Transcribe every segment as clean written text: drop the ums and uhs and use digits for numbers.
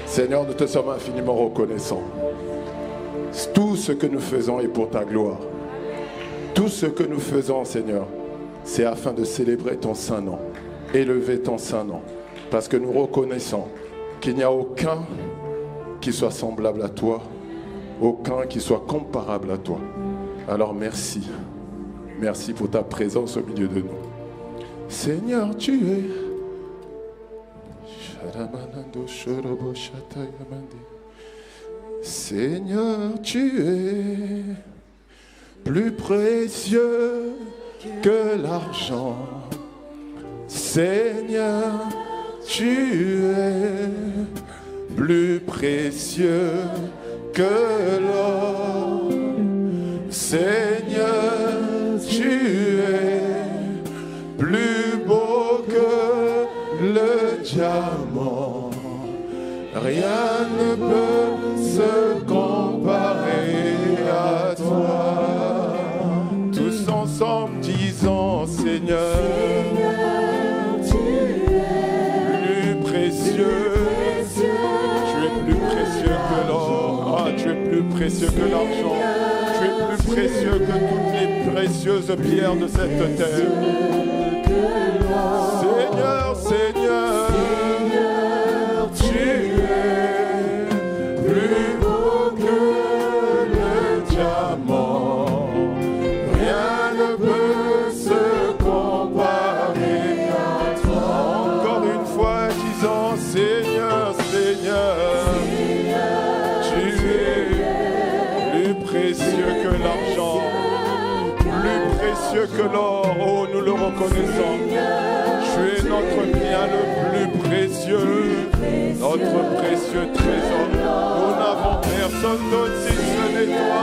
Seigneur, nous te sommes infiniment reconnaissants. Tout ce que nous faisons est pour ta gloire. Tout ce que nous faisons, Seigneur, c'est afin de célébrer ton saint nom, élever ton saint nom. Parce que nous reconnaissons qu'il n'y a aucun qui soit semblable à toi, aucun qui soit comparable à toi. Alors merci. Merci pour ta présence au milieu de nous. Seigneur, tu es... Seigneur, tu es plus précieux que l'argent. Seigneur, tu es plus précieux que l'or. Seigneur, tu es plus beau que le diamant. Rien ne peut se comparer à toi. Tous ensemble disons, Seigneur, tu es plus précieux. Tu es plus précieux que l'or. Ah, tu es plus précieux que l'argent. Tu es plus précieux que toutes les précieuses pierres de cette terre. Seigneur, Seigneur, tu es plus beau que le diamant. Rien ne peut se comparer à toi. Encore une fois, disons, Seigneur, Seigneur, tu es plus précieux que l'argent, plus précieux que l'or. Oh, nous le reconnaissons. Tu es notre bien le plus précieux, notre précieux trésor. Nous n'avons personne d'autre si ce n'est toi.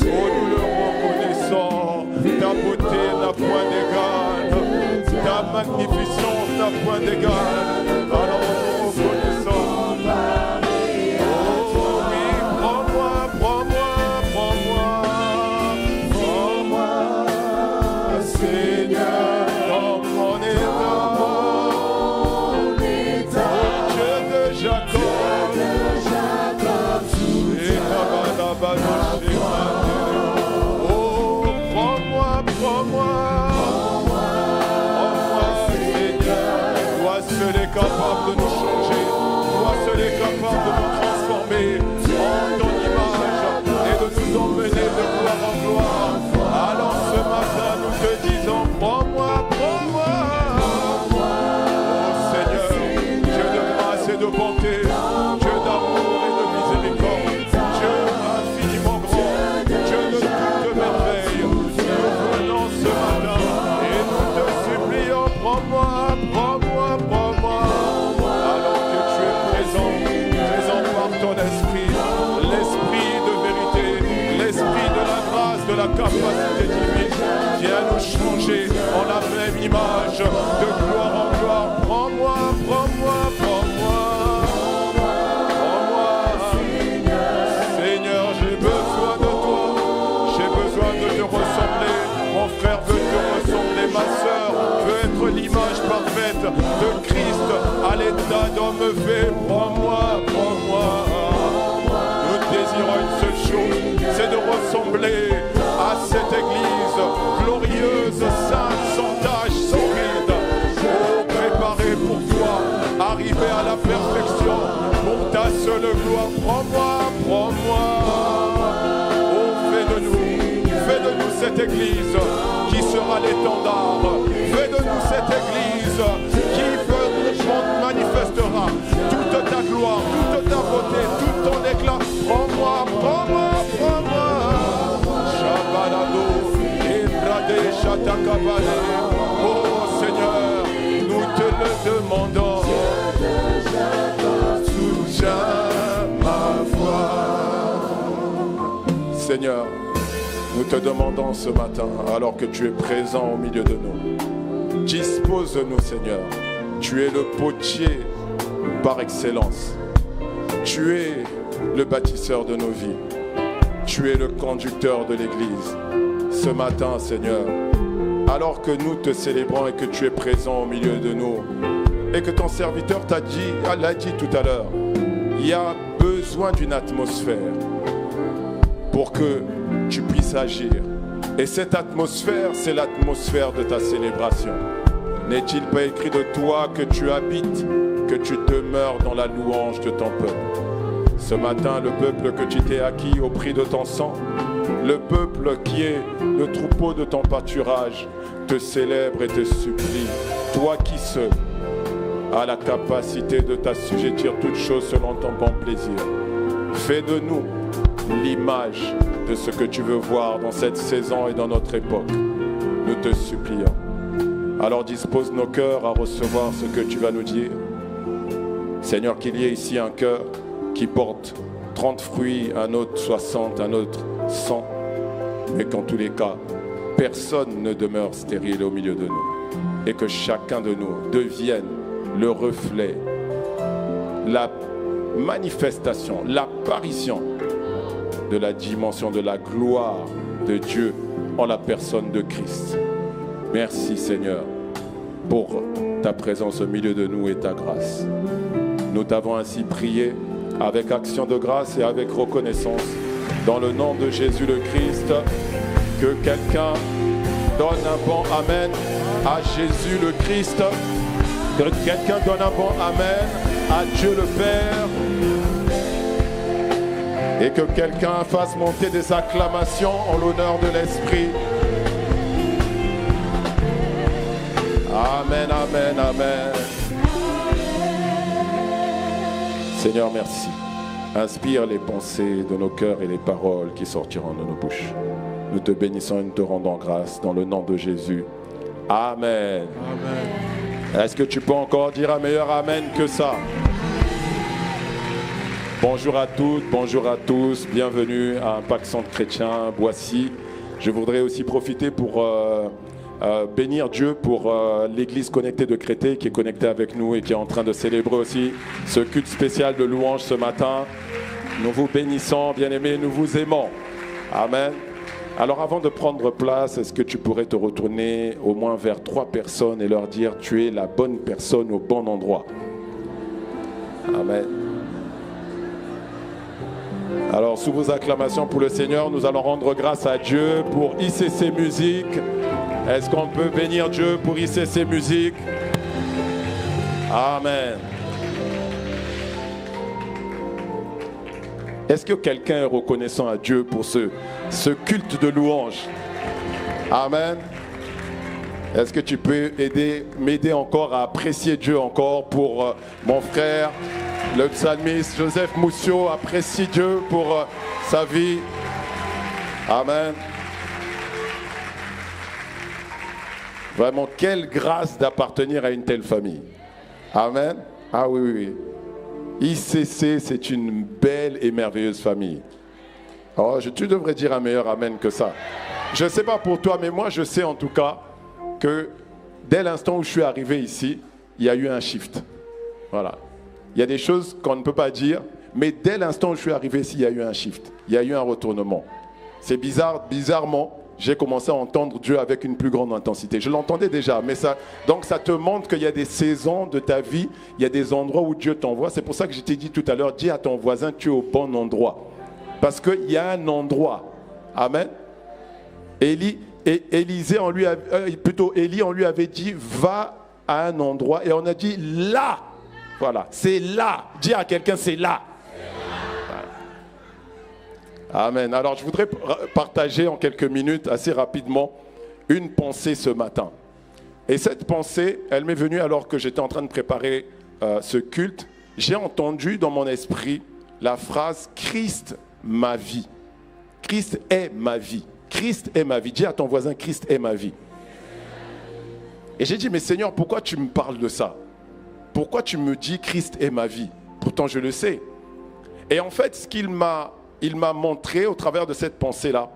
Oh, nous le reconnaissons. Ta beauté n'a point d'égal, ta magnificence n'a point d'égal. Alors nous reconnaissons. Oh, prends-moi, Seigneur. Toi seul est capable de nous changer, toi seul est capable de nous transformer en ton image et de nous emmener de gloire en gloire. Alors ce matin, nous te disons, prends-moi. Oh Seigneur, Dieu de grâce et de bonté, Dieu d'amour et de miséricorde, Dieu infiniment grand, Dieu de toute merveille, nous venons ce matin et nous te supplions, prends-moi, alors que tu es présent par ton esprit, l'esprit de vérité, l'esprit de la grâce, de la capacité divine, viens nous changer en la même image, de gloire en gloire. Prends-moi. Seigneur, j'ai besoin de toi, j'ai besoin de te ressembler. Mon frère veut te ressembler, ma sœur veut être l'image parfaite de Christ à l'état d'homme fait. Prends-moi. Nous désirons une seule chose, c'est de ressembler à cette église glorieuse, sainte, sans tache, sans ride. Oh, préparée pour toi, arriver à la perfection, pour ta seule gloire. Prends-moi. Oh, fais de nous cette église qui sera l'étendard. Fais de nous cette église qui manifestera toute ta gloire, toute ta beauté, tout ton éclat. Prends-moi. Shabalado, Ebrade, Shatakabale. Oh Seigneur, nous te le demandons. Soutiens ma foi. Seigneur, nous te demandons ce matin, alors que tu es présent au milieu de nous, dispose-nous, Seigneur. Tu es le potier par excellence. Tu es le bâtisseur de nos vies. Tu es le conducteur de l'Église. Ce matin, Seigneur, alors que nous te célébrons et que tu es présent au milieu de nous, et que ton serviteur l'a dit tout à l'heure, il il y a besoin d'une atmosphère pour que tu puisses agir. Et cette atmosphère, c'est l'atmosphère de ta célébration. N'est-il pas écrit de toi que tu habites, que tu demeures dans la louange de ton peuple? Ce matin, le peuple que tu t'es acquis au prix de ton sang, le peuple qui est le troupeau de ton pâturage, te célèbre et te supplie. Toi qui seul as la capacité de t'assujettir toutes choses selon ton bon plaisir. Fais de nous l'image de ce que tu veux voir dans cette saison et dans notre époque. Nous te supplions. Alors dispose nos cœurs à recevoir ce que tu vas nous dire. Seigneur, qu'il y ait ici un cœur qui porte 30 fruits, un autre 60, un autre 100, mais qu'en tous les cas, personne ne demeure stérile au milieu de nous, et que chacun de nous devienne le reflet, la manifestation, l'apparition de la dimension de la gloire de Dieu en la personne de Christ. Merci Seigneur pour ta présence au milieu de nous et ta grâce. Nous t'avons ainsi prié avec action de grâce et avec reconnaissance dans le nom de Jésus le Christ. Que quelqu'un donne un bon Amen à Jésus le Christ. Que quelqu'un donne un bon Amen à Dieu le Père. Et que quelqu'un fasse monter des acclamations en l'honneur de l'Esprit. Amen, amen, amen. Seigneur, merci. Inspire les pensées de nos cœurs et les paroles qui sortiront de nos bouches. Nous te bénissons et nous te rendons grâce dans le nom de Jésus. Amen. Amen. Est-ce que tu peux encore dire un meilleur Amen que ça? Bonjour à toutes, bonjour à tous. Bienvenue à Impact Centre Chrétien Boissy. Je voudrais aussi profiter pour bénir Dieu pour l'église connectée de Créteil qui est connectée avec nous et qui est en train de célébrer aussi ce culte spécial de louange ce matin. Nous vous bénissons, bien-aimés, nous vous aimons. Amen. Alors avant de prendre place, est-ce que tu pourrais te retourner au moins vers 3 personnes et leur dire « Tu es la bonne personne au bon endroit ». Amen. Alors sous vos acclamations pour le Seigneur, nous allons rendre grâce à Dieu pour ICC Musique. Est-ce qu'on peut bénir Dieu pour ICC Musique? Amen. Est-ce que quelqu'un est reconnaissant à Dieu pour ce culte de louange? Amen. Est-ce que tu peux m'aider encore à apprécier Dieu encore pour mon frère, le psalmiste Joseph Moussio? Apprécie Dieu pour sa vie. Amen. Vraiment, quelle grâce d'appartenir à une telle famille. Amen. Ah oui, oui, oui. ICC, c'est une belle et merveilleuse famille. Oh, tu devrais dire un meilleur Amen que ça. Je ne sais pas pour toi, mais moi, je sais en tout cas que dès l'instant où je suis arrivé ici, il y a eu un shift. Voilà. Il y a des choses qu'on ne peut pas dire, mais dès l'instant où je suis arrivé ici, il y a eu un shift. Il y a eu un retournement. C'est bizarre, bizarrement, j'ai commencé à entendre Dieu avec une plus grande intensité. Je l'entendais déjà, mais donc ça te montre qu'il y a des saisons de ta vie, il y a des endroits où Dieu t'envoie. C'est pour ça que je t'ai dit tout à l'heure, dis à ton voisin, tu es au bon endroit. Parce qu'il y a un endroit. Amen. Élie, on lui avait dit, va à un endroit. Et on a dit, là. Voilà, c'est là. Dis à quelqu'un, c'est là. Amen. Alors, je voudrais partager en quelques minutes, assez rapidement, une pensée ce matin. Et cette pensée, elle m'est venue alors que j'étais en train de préparer ce culte. J'ai entendu dans mon esprit la phrase « Christ, ma vie ». Christ est ma vie. Christ est ma vie. Dis à ton voisin « Christ est ma vie ». Et j'ai dit « Mais Seigneur, pourquoi tu me parles de ça? Pourquoi tu me dis « Christ est ma vie ». Pourtant, je le sais. Et en fait, ce qu'il m'a montré au travers de cette pensée-là,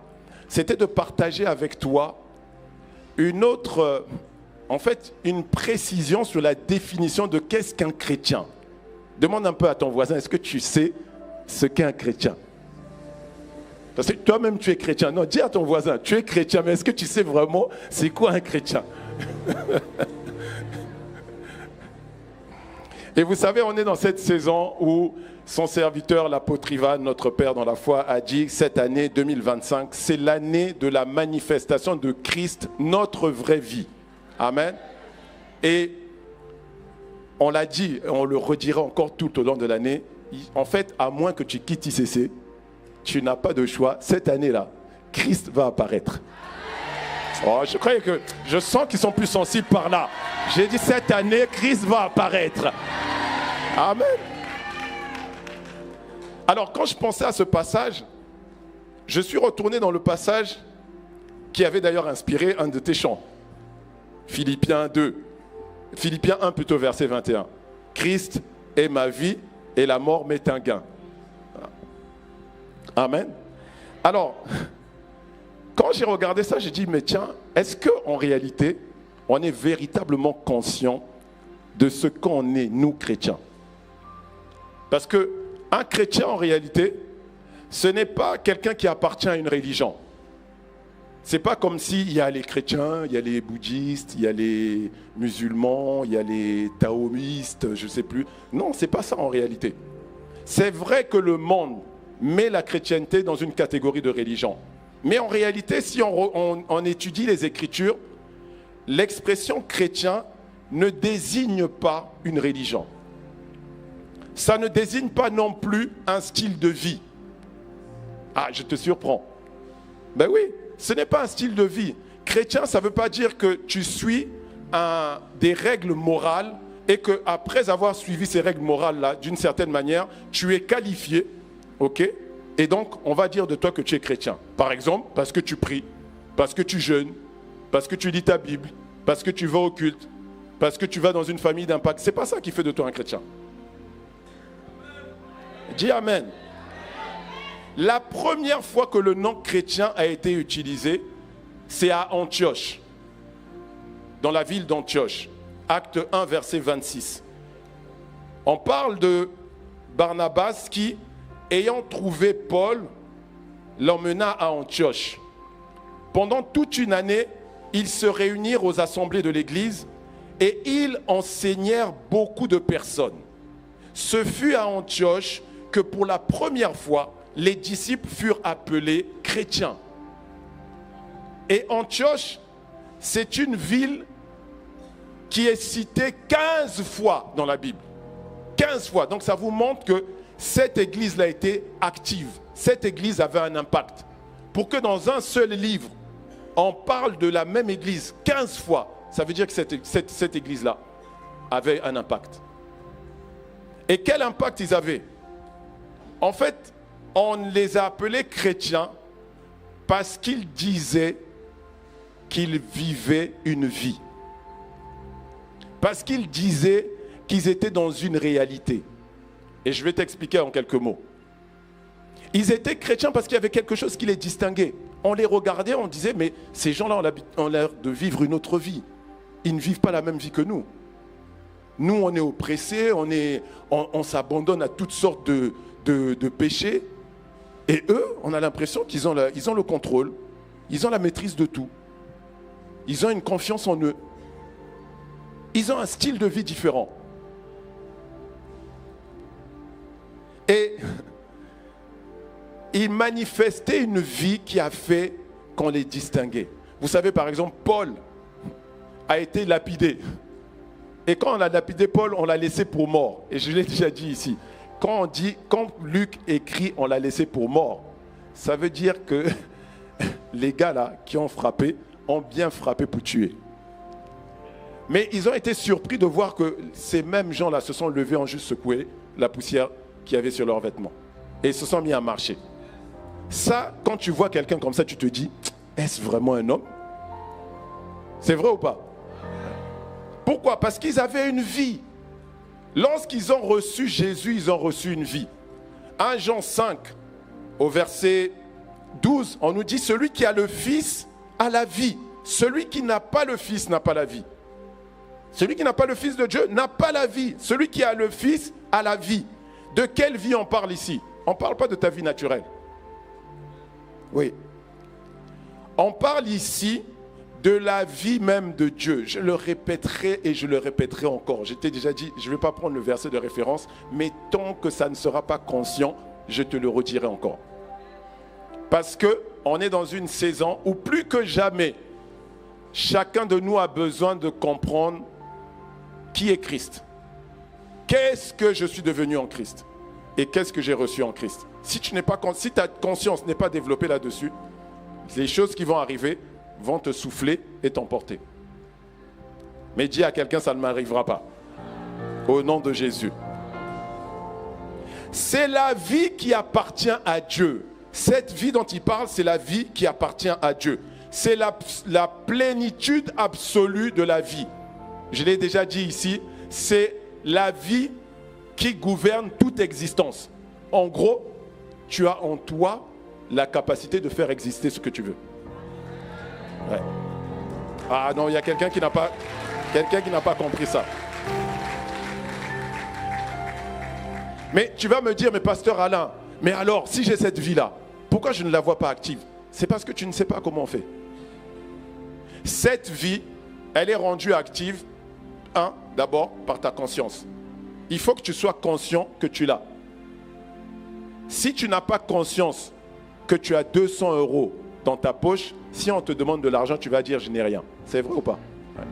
c'était de partager avec toi une autre, une précision sur la définition de qu'est-ce qu'un chrétien. Demande un peu à ton voisin, est-ce que tu sais ce qu'est un chrétien? Parce que toi-même tu es chrétien. Non, dis à ton voisin, tu es chrétien, mais est-ce que tu sais vraiment c'est quoi un chrétien? Et vous savez, on est dans cette saison où son serviteur, l'apôtre Ivan, notre Père dans la foi, a dit cette année 2025, c'est l'année de la manifestation de Christ, notre vraie vie. Amen. Et on l'a dit, on le redira encore tout au long de l'année. En fait, à moins que tu quittes ICC, tu n'as pas de choix. Cette année-là, Christ va apparaître. Oh, je sens qu'ils sont plus sensibles par là. J'ai dit cette année, Christ va apparaître. Amen. Alors, quand je pensais à ce passage, je suis retourné dans le passage qui avait d'ailleurs inspiré un de tes chants. Philippiens 1 plutôt, verset 21. Christ est ma vie et la mort m'est un gain. Amen. Alors, quand j'ai regardé ça, j'ai dit, mais tiens, est-ce qu'en réalité, on est véritablement conscient de ce qu'on est, nous, chrétiens? Parce qu'un chrétien, en réalité, ce n'est pas quelqu'un qui appartient à une religion. C'est pas comme s'il y a les chrétiens, il y a les bouddhistes, il y a les musulmans, il y a les taoïstes, je ne sais plus. Non, c'est pas ça en réalité. C'est vrai que le monde met la chrétienté dans une catégorie de religion. Mais en réalité, si on étudie les Écritures, l'expression chrétien ne désigne pas une religion. Ça ne désigne pas non plus un style de vie. Ah, je te surprends. Ben oui, ce n'est pas un style de vie. Chrétien, ça ne veut pas dire que tu suis des règles morales et qu'après avoir suivi ces règles morales-là, d'une certaine manière, tu es qualifié, ok? Et donc, on va dire de toi que tu es chrétien. Par exemple, parce que tu pries, parce que tu jeûnes, parce que tu lis ta Bible, parce que tu vas au culte, parce que tu vas dans une famille d'impact. Ce n'est pas ça qui fait de toi un chrétien. Dis Amen. La première fois que le nom chrétien a été utilisé, c'est à Antioche, dans la ville d'Antioche. Acte 1, verset 26. On parle de Barnabas qui, ayant trouvé Paul, l'emmena à Antioche. Pendant toute une année, ils se réunirent aux assemblées de l'Église et ils enseignèrent beaucoup de personnes. Ce fut à Antioche que pour la première fois, les disciples furent appelés chrétiens. Et Antioche, c'est une ville qui est citée 15 fois dans la Bible. 15 fois. Donc ça vous montre que cette église-là était active. Cette église avait un impact. Pour que dans un seul livre, on parle de la même église 15 fois, ça veut dire que cette église-là avait un impact. Et quel impact ils avaient? En fait, on les a appelés chrétiens parce qu'ils disaient qu'ils vivaient une vie. Parce qu'ils disaient qu'ils étaient dans une réalité. Et je vais t'expliquer en quelques mots. Ils étaient chrétiens parce qu'il y avait quelque chose qui les distinguait. On les regardait, on disait, mais ces gens-là ont l'air de vivre une autre vie. Ils ne vivent pas la même vie que nous. Nous, on est oppressés, on s'abandonne à toutes sortes de péchés. Et eux, on a l'impression qu'ils ont le contrôle. Ils ont la maîtrise de tout. Ils ont une confiance en eux. Ils ont un style de vie différent. Et ils manifestaient une vie qui a fait qu'on les distinguait. Vous savez, par exemple, Paul a été lapidé. Et quand on a lapidé Paul, on l'a laissé pour mort. Et je l'ai déjà dit ici. Quand Luc écrit « on l'a laissé pour mort », ça veut dire que les gars là qui ont frappé ont bien frappé pour tuer. Mais ils ont été surpris de voir que ces mêmes gens là se sont levés, ont juste secoué la poussière qu'il y avait sur leurs vêtements. Et ils se sont mis à marcher. Ça, quand tu vois quelqu'un comme ça, tu te dis, est-ce vraiment un homme? C'est vrai ou pas? Pourquoi? Parce qu'ils avaient une vie. Lorsqu'ils ont reçu Jésus, ils ont reçu une vie. 1 Jean 5, au verset 12, on nous dit, celui qui a le Fils a la vie. Celui qui n'a pas le Fils n'a pas la vie. Celui qui n'a pas le Fils de Dieu n'a pas la vie. Celui qui a le Fils a la vie. De quelle vie on parle ici? On ne parle pas de ta vie naturelle. Oui. On parle ici de la vie même de Dieu. Je le répéterai et je le répéterai encore. Je t'ai déjà dit, je ne vais pas prendre le verset de référence, mais tant que ça ne sera pas conscient, je te le redirai encore. Parce qu'on est dans une saison où plus que jamais, chacun de nous a besoin de comprendre qui est Christ. Qu'est-ce que je suis devenu en Christ? Et qu'est-ce que j'ai reçu en Christ? Si ta conscience n'est pas développée là-dessus, les choses qui vont arriver vont te souffler et t'emporter. Mais dis à quelqu'un, ça ne m'arrivera pas. Au nom de Jésus. C'est la vie qui appartient à Dieu. Cette vie dont il parle, c'est la vie qui appartient à Dieu. C'est la plénitude absolue de la vie. Je l'ai déjà dit ici, c'est la vie qui gouverne toute existence. En gros, tu as en toi la capacité de faire exister ce que tu veux. Ouais. Ah non, il y a quelqu'un qui n'a pas compris ça. Mais tu vas me dire, mais pasteur Alain, mais alors, si j'ai cette vie-là, pourquoi je ne la vois pas active? C'est parce que tu ne sais pas comment on fait. Cette vie, elle est rendue active, d'abord, par ta conscience. Il faut que tu sois conscient que tu l'as. Si tu n'as pas conscience que tu as 200 € dans ta poche, si on te demande de l'argent, tu vas dire, je n'ai rien. C'est vrai ou pas? Ouais.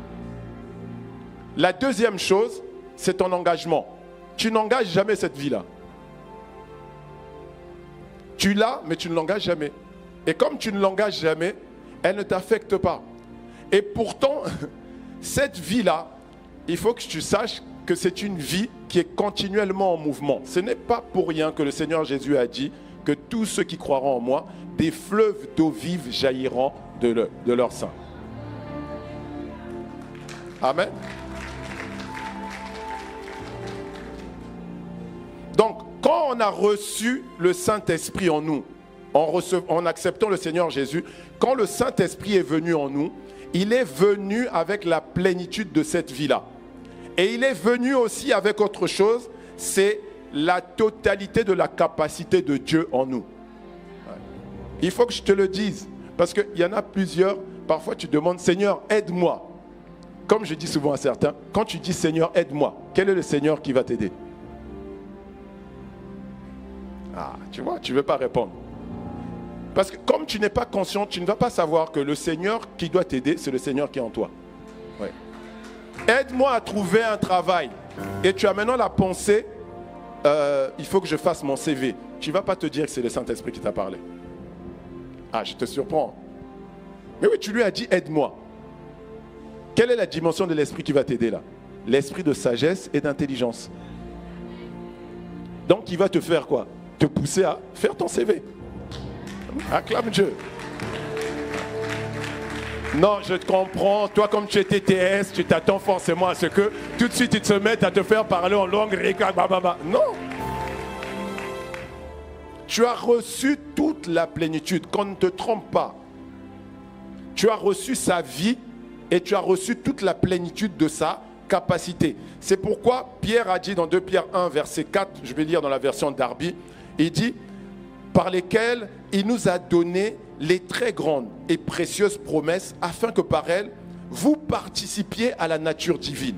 La deuxième chose, c'est ton engagement. Tu n'engages jamais cette vie-là. Tu l'as, mais tu ne l'engages jamais. Et comme tu ne l'engages jamais, elle ne t'affecte pas. Et pourtant, cette vie-là, il faut que tu saches que c'est une vie qui est continuellement en mouvement. Ce n'est pas pour rien que le Seigneur Jésus a dit que tous ceux qui croiront en moi, des fleuves d'eau vive jailliront de leur sein. Amen. Donc, quand on a reçu le Saint-Esprit en nous, en acceptant le Seigneur Jésus, quand le Saint-Esprit est venu en nous, il est venu avec la plénitude de cette vie-là. Et il est venu aussi avec autre chose, c'est la totalité de la capacité de Dieu en nous. Il faut que je te le dise, parce qu'il y en a plusieurs, parfois tu demandes, Seigneur, aide-moi. Comme je dis souvent à certains, quand tu dis Seigneur, aide-moi, quel est le Seigneur qui va t'aider? Ah, tu vois, tu ne veux pas répondre. Parce que comme tu n'es pas conscient, tu ne vas pas savoir que le Seigneur qui doit t'aider, c'est le Seigneur qui est en toi. Ouais. Aide-moi à trouver un travail. Et tu as maintenant la pensée, il faut que je fasse mon CV. Tu ne vas pas te dire que c'est le Saint-Esprit qui t'a parlé. Ah, je te surprends. Mais oui, tu lui as dit, aide-moi. Quelle est la dimension de l'esprit qui va t'aider là? L'esprit de sagesse et d'intelligence. Donc, il va te faire quoi? Te pousser à faire ton CV. Acclame Dieu. Non, je te comprends. Toi, comme tu es TTS, tu t'attends forcément à ce que tout de suite, ils te mettent à te faire parler en langue. Non. Tu as reçu toute la plénitude. Qu'on ne te trompe pas. Tu as reçu sa vie et tu as reçu toute la plénitude de sa capacité. C'est pourquoi Pierre a dit dans 2 Pierre 1, verset 4, je vais lire dans la version Darby, il dit, par lesquelles il nous a donné les très grandes et précieuses promesses, afin que par elles, vous participiez à la nature divine.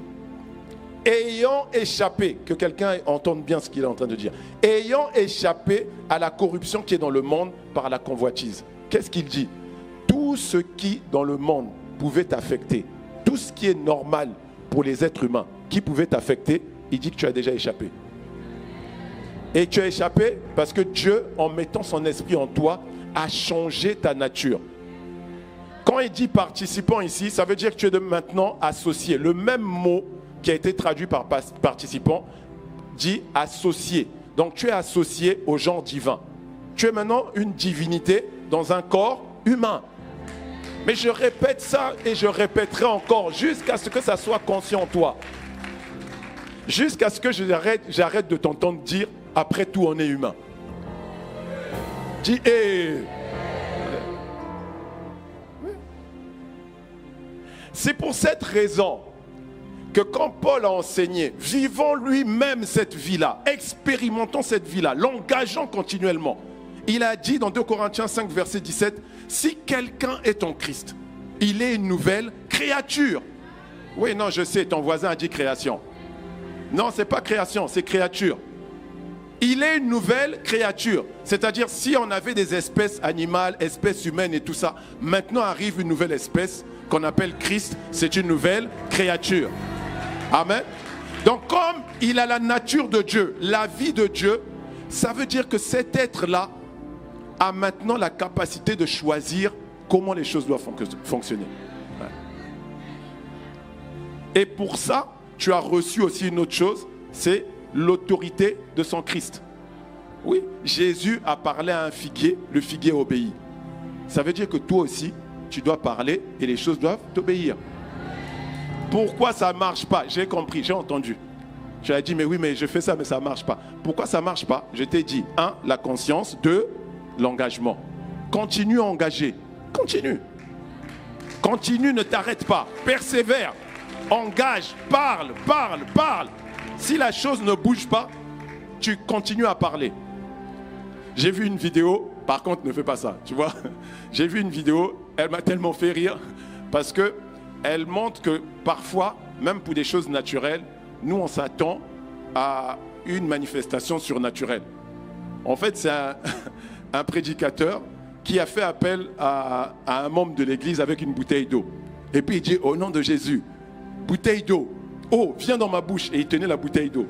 Ayant échappé, que quelqu'un entende bien ce qu'il est en train de dire, ayant échappé à la corruption qui est dans le monde par la convoitise. Qu'est-ce qu'il dit? Tout ce qui dans le monde pouvait t'affecter, tout ce qui est normal pour les êtres humains, qui pouvait t'affecter, il dit que tu as déjà échappé. Et tu as échappé parce que Dieu, en mettant son esprit en toi, a changé ta nature. Quand il dit participant ici, ça veut dire que tu es de maintenant associé. Le même mot qui a été traduit par participant dit associé. Donc tu es associé au genre divin. Tu es maintenant une divinité dans un corps humain. Mais je répète ça et je répéterai encore jusqu'à ce que ça soit conscient en toi. Jusqu'à ce que j'arrête de t'entendre dire « Après tout, on est humain ». Dis « Eh ». C'est pour cette raison que quand Paul a enseigné, vivons lui-même cette vie-là, expérimentons cette vie-là, l'engageons continuellement. Il a dit dans 2 Corinthiens 5, verset 17, « Si quelqu'un est en Christ, Il est une nouvelle créature. Oui, non, je sais, ton voisin a dit création. Non, ce n'est pas création, c'est créature. Il est une nouvelle créature. C'est-à-dire, si on avait des espèces animales, espèces humaines et tout ça, maintenant arrive une nouvelle espèce qu'on appelle Christ. C'est une nouvelle créature. Amen. Donc, comme il a la nature de Dieu, la vie de Dieu, ça veut dire que cet être-là a maintenant la capacité de choisir comment les choses doivent fonctionner. Ouais. Et pour ça, tu as reçu aussi une autre chose, c'est l'autorité de son Christ. Oui, Jésus a parlé à un figuier, le figuier obéit. Ça veut dire que toi aussi, tu dois parler et les choses doivent t'obéir. Pourquoi ça ne marche pas? J'ai compris, j'ai entendu. Tu as dit, mais oui, mais je fais ça, mais ça ne marche pas. Pourquoi ça ne marche pas? Je t'ai dit, 1, la conscience, 2, l'engagement. Continue à engager. Continue. Continue, ne t'arrête pas. Persévère. Engage, parle. Si la chose ne bouge pas, tu continues à parler. J'ai vu une vidéo, par contre, ne fais pas ça, tu vois. J'ai vu une vidéo, elle m'a tellement fait rire, parce que elle montre que parfois, même pour des choses naturelles, nous, on s'attend à une manifestation surnaturelle. En fait, c'est un prédicateur qui a fait appel à un membre de l'église avec une bouteille d'eau. Et puis il dit, au nom de Jésus, bouteille d'eau, oh, viens dans ma bouche. Et il tenait la bouteille d'eau.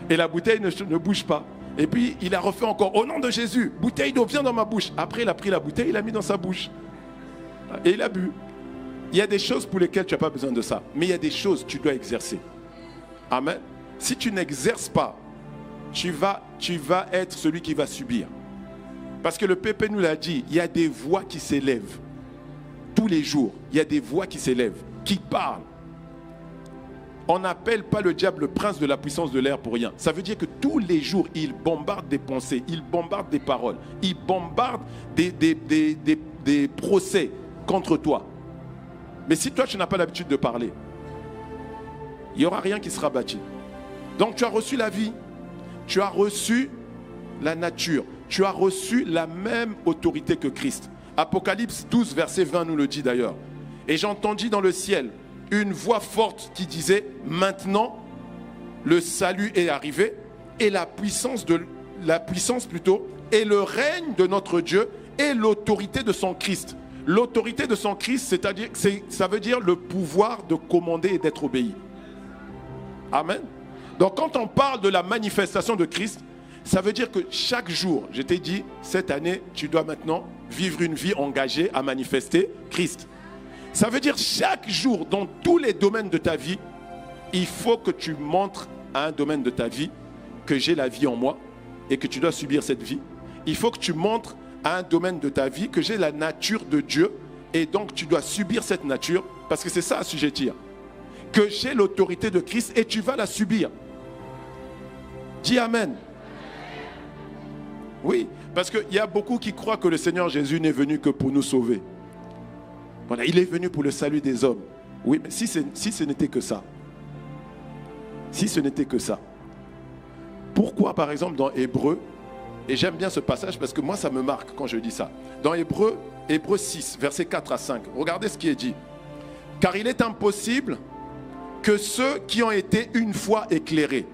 Et la bouteille ne bouge pas. Et puis il a refait encore, au nom de Jésus, bouteille d'eau, viens dans ma bouche. Après, il a pris la bouteille, il l'a mis dans sa bouche. Et il a bu. Il y a des choses pour lesquelles tu n'as pas besoin de ça. Mais il y a des choses que tu dois exercer. Amen. Si tu n'exerces pas, tu vas être celui qui va subir. Parce que le Pépé nous l'a dit, il y a des voix qui s'élèvent. Tous les jours, il y a des voix qui s'élèvent, qui parlent. On n'appelle pas le diable le prince de la puissance de l'air pour rien. Ça veut dire que tous les jours, il bombarde des pensées, il bombarde des paroles, il bombarde des procès contre toi. Mais si toi, tu n'as pas l'habitude de parler, il n'y aura rien qui sera bâti. Donc tu as reçu la vie, tu as reçu la nature, tu as reçu la même autorité que Christ. Apocalypse 12, verset 20 nous le dit d'ailleurs. Et j'entendis dans le ciel une voix forte qui disait, maintenant le salut est arrivé et la puissance et le règne de notre Dieu et l'autorité de son Christ. L'autorité de son Christ, c'est-à-dire, ça veut dire le pouvoir de commander et d'être obéi. Amen. Donc quand on parle de la manifestation de Christ, ça veut dire que chaque jour, je t'ai dit, cette année, tu dois maintenant vivre une vie engagée à manifester Christ. Ça veut dire chaque jour, dans tous les domaines de ta vie, il faut que tu montres à un domaine de ta vie que j'ai la vie en moi et que tu dois subir cette vie. Il faut que tu montres à un domaine de ta vie que j'ai la nature de Dieu et donc tu dois subir cette nature parce que c'est ça à assujettir. Que j'ai l'autorité de Christ et tu vas la subir. Dis Amen. Oui, parce qu'il y a beaucoup qui croient que le Seigneur Jésus n'est venu que pour nous sauver. Voilà, il est venu pour le salut des hommes. Oui, mais si ce n'était que ça. Si ce n'était que ça. Pourquoi, par exemple, dans Hébreux, et j'aime bien ce passage parce que moi, ça me marque quand je dis ça. Dans Hébreux 6, versets 4 à 5, regardez ce qui est dit. Car il est impossible que ceux qui ont été une fois éclairés,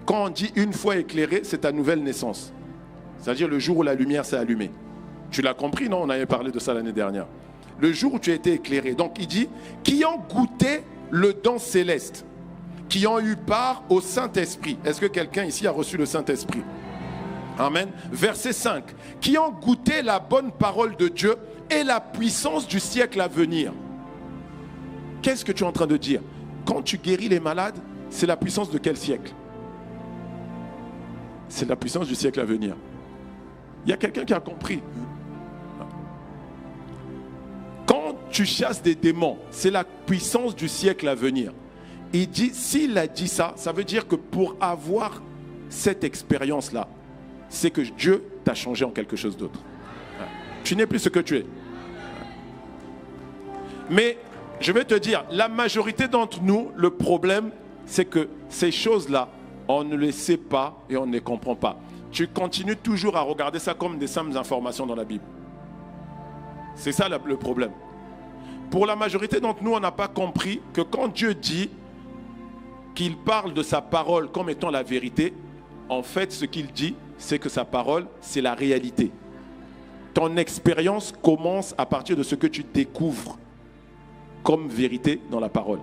quand on dit une fois éclairé, c'est ta nouvelle naissance. C'est-à-dire le jour où la lumière s'est allumée. Tu l'as compris, non? On avait parlé de ça l'année dernière. Le jour où tu as été éclairé. Donc il dit, qui ont goûté le don céleste, qui ont eu part au Saint-Esprit. Est-ce que quelqu'un ici a reçu le Saint-Esprit? Amen. Verset 5. Qui ont goûté la bonne parole de Dieu et la puissance du siècle à venir. Qu'est-ce que tu es en train de dire? Quand tu guéris les malades, c'est la puissance de quel siècle? C'est la puissance du siècle à venir. Il y a quelqu'un qui a compris. Quand tu chasses des démons, c'est la puissance du siècle à venir. Il dit, s'il a dit ça, ça veut dire que pour avoir cette expérience-là, c'est que Dieu t'a changé en quelque chose d'autre. Tu n'es plus ce que tu es. Mais je vais te dire, la majorité d'entre nous, le problème, c'est que ces choses-là, on ne les sait pas et on ne les comprend pas. Tu continues toujours à regarder ça comme des simples informations dans la Bible. C'est ça le problème. Pour la majorité d'entre nous, on n'a pas compris que quand Dieu dit qu'il parle de sa parole comme étant la vérité, en fait, ce qu'il dit, c'est que sa parole, c'est la réalité. Ton expérience commence à partir de ce que tu découvres comme vérité dans la parole.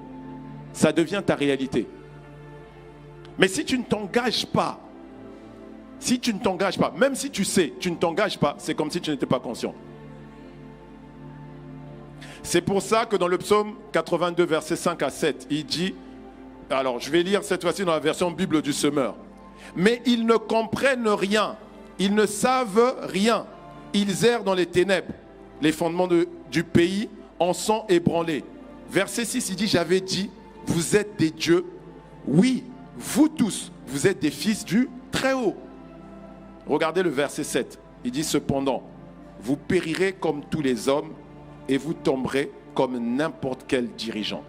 Ça devient ta réalité. Mais si tu ne t'engages pas, même si tu sais, tu ne t'engages pas, c'est comme si tu n'étais pas conscient. C'est pour ça que dans le psaume 82, versets 5 à 7, il dit, alors je vais lire cette fois-ci dans la version Bible du Semeur. Mais ils ne comprennent rien, ils ne savent rien. Ils errent dans les ténèbres, les fondements du pays en sont ébranlés. Verset 6, il dit, j'avais dit, vous êtes des dieux. Oui, vous tous, vous êtes des fils du Très-Haut. Regardez le verset 7. Il dit, cependant, vous périrez comme tous les hommes et vous tomberez comme n'importe quel dirigeant.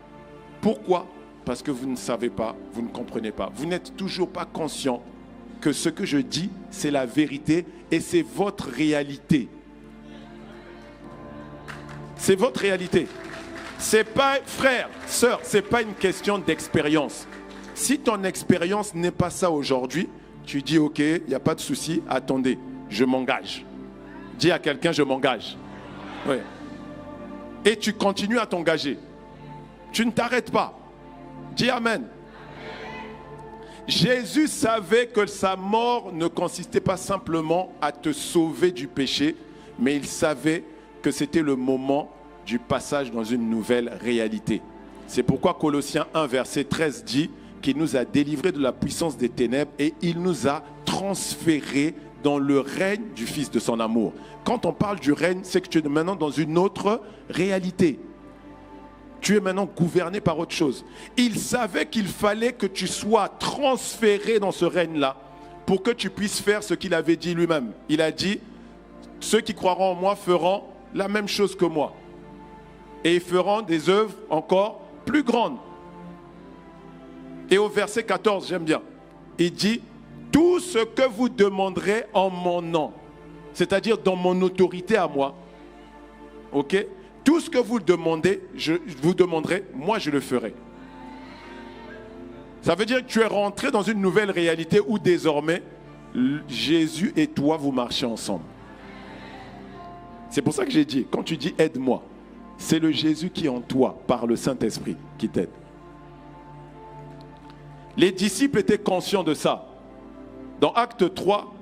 Pourquoi? Parce que vous ne savez pas, vous ne comprenez pas. Vous n'êtes toujours pas conscient que ce que je dis, c'est la vérité et c'est votre réalité. C'est votre réalité. C'est pas, frère, sœur, c'est pas une question d'expérience. Si ton expérience n'est pas ça aujourd'hui, tu dis ok, il n'y a pas de souci, attendez, je m'engage. Dis à quelqu'un, je m'engage. Oui. Et tu continues à t'engager. Tu ne t'arrêtes pas. Dis amen. Jésus savait que sa mort ne consistait pas simplement à te sauver du péché, mais il savait que c'était le moment du passage dans une nouvelle réalité. C'est pourquoi Colossiens 1, verset 13 dit qu'il nous a délivrés de la puissance des ténèbres et il nous a transférés dans le règne du Fils de son amour. Quand on parle du règne, c'est que tu es maintenant dans une autre réalité. Tu es maintenant gouverné par autre chose. Il savait qu'il fallait que tu sois transféré dans ce règne-là pour que tu puisses faire ce qu'il avait dit lui-même. Il a dit, ceux qui croiront en moi feront la même chose que moi. Et ils feront des œuvres encore plus grandes. Et au verset 14, j'aime bien, il dit, tout ce que vous demanderez en mon nom, c'est-à-dire dans mon autorité à moi, ok? Tout ce que vous demandez, je vous demanderai, moi je le ferai. Ça veut dire que tu es rentré dans une nouvelle réalité où désormais, Jésus et toi, vous marchez ensemble. C'est pour ça que j'ai dit, quand tu dis aide-moi, c'est le Jésus qui est en toi, par le Saint-Esprit, qui t'aide. Les disciples étaient conscients de ça. Dans Acte 3,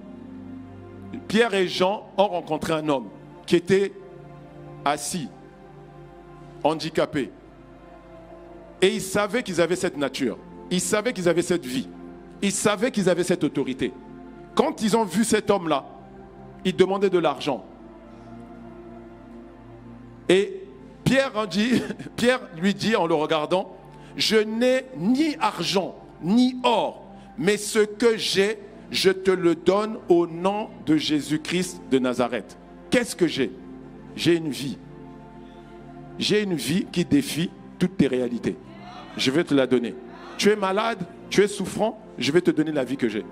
Pierre et Jean ont rencontré un homme qui était assis, handicapés. Et ils savaient qu'ils avaient cette nature. Ils savaient qu'ils avaient cette vie. Ils savaient qu'ils avaient cette autorité. Quand ils ont vu cet homme-là, ils demandaient de l'argent. Et Pierre lui dit en le regardant, je n'ai ni argent, ni or, mais ce que j'ai, je te le donne au nom de Jésus-Christ de Nazareth. Qu'est-ce que j'ai? J'ai une vie. J'ai une vie qui défie toutes tes réalités. Je vais te la donner. Tu es malade, tu es souffrant, je vais te donner la vie que j'ai.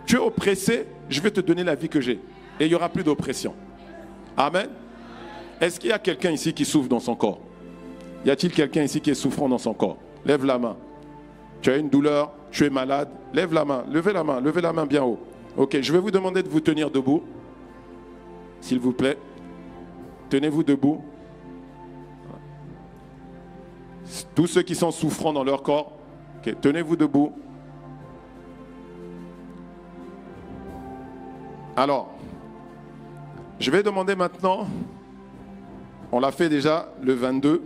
Tu es oppressé, je vais te donner la vie que j'ai. Et il n'y aura plus d'oppression. Amen. Est-ce qu'il y a quelqu'un ici qui souffre dans son corps? Y a-t-il quelqu'un ici qui est souffrant dans son corps? Lève la main. Tu as une douleur, tu es malade, lève la main, levez la main bien haut. Ok, je vais vous demander de vous tenir debout. S'il vous plaît. Tenez-vous debout. Tous ceux qui sont souffrants dans leur corps, okay, tenez-vous debout. Alors, je vais demander maintenant, on l'a fait déjà le 22,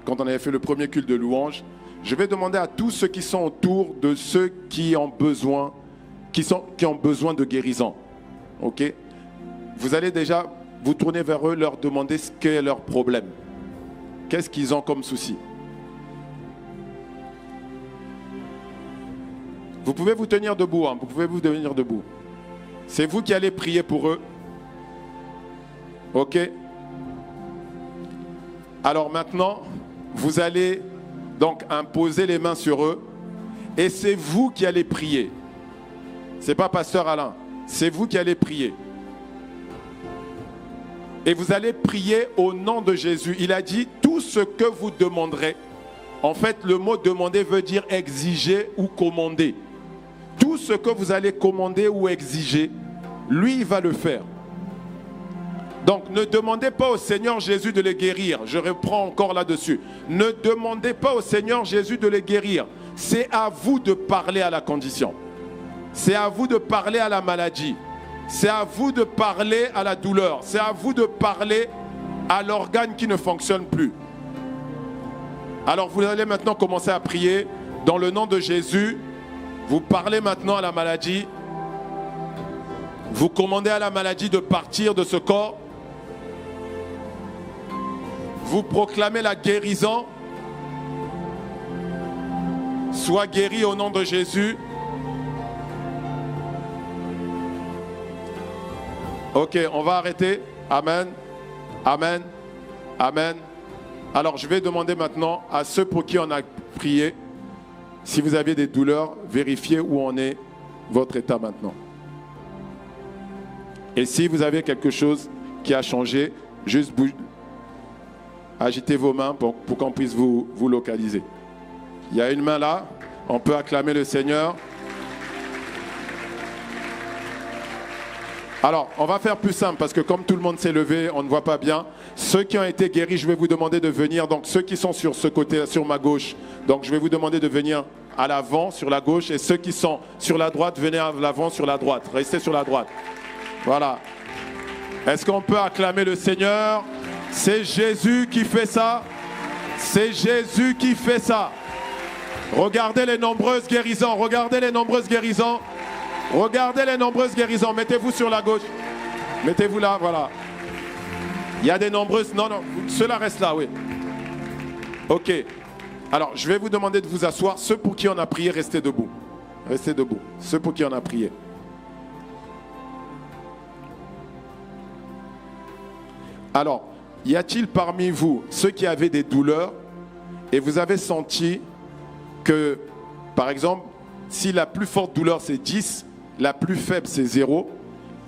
quand on avait fait le premier culte de louange, je vais demander à tous ceux qui sont autour de ceux qui ont besoin, qui ont besoin de guérison. Ok? Vous allez déjà vous tourner vers eux, leur demander ce qu'est leur problème. Qu'est-ce qu'ils ont comme souci? Vous pouvez vous tenir debout, hein, vous pouvez vous tenir debout. C'est vous qui allez prier pour eux. Ok? Alors maintenant, vous allez donc imposer les mains sur eux et c'est vous qui allez prier. Ce n'est pas Pasteur Alain, c'est vous qui allez prier. Et vous allez prier au nom de Jésus. Il a dit, tout ce que vous demanderez. En fait, le mot demander veut dire exiger ou commander. Tout ce que vous allez commander ou exiger, lui, il va le faire. Donc, ne demandez pas au Seigneur Jésus de les guérir. Je reprends encore là-dessus. Ne demandez pas au Seigneur Jésus de les guérir. C'est à vous de parler à la condition. C'est à vous de parler à la maladie. C'est à vous de parler à la douleur. C'est à vous de parler à l'organe qui ne fonctionne plus. Alors, vous allez maintenant commencer à prier dans le nom de Jésus. Vous parlez maintenant à la maladie. Vous commandez à la maladie de partir de ce corps. Vous proclamez la guérison. Sois guéri au nom de Jésus. Ok, on va arrêter. Amen. Amen. Amen. Alors, je vais demander maintenant à ceux pour qui on a prié, si vous avez des douleurs, vérifiez où en est votre état maintenant. Et si vous avez quelque chose qui a changé, juste agitez vos mains pour qu'on puisse vous localiser. Il y a une main là, on peut acclamer le Seigneur. Alors, on va faire plus simple parce que comme tout le monde s'est levé, on ne voit pas bien. Ceux qui ont été guéris, je vais vous demander de venir. Donc, ceux qui sont sur ce côté, sur ma gauche, donc je vais vous demander de venir à l'avant, sur la gauche. Et ceux qui sont sur la droite, venez à l'avant, sur la droite. Restez sur la droite. Voilà. Est-ce qu'on peut acclamer le Seigneur? C'est Jésus qui fait ça. C'est Jésus qui fait ça. Regardez les nombreuses guérisons. Regardez les nombreuses guérisons. Regardez les nombreuses guérisons. Mettez-vous sur la gauche. Mettez-vous là, voilà. Il y a des nombreuses... Non, non, cela reste là, oui. Ok. Alors, je vais vous demander de vous asseoir. Ceux pour qui on a prié, restez debout. Restez debout. Ceux pour qui on a prié. Alors, y a-t-il parmi vous ceux qui avaient des douleurs et vous avez senti que, par exemple, si la plus forte douleur c'est 10, la plus faible c'est 0,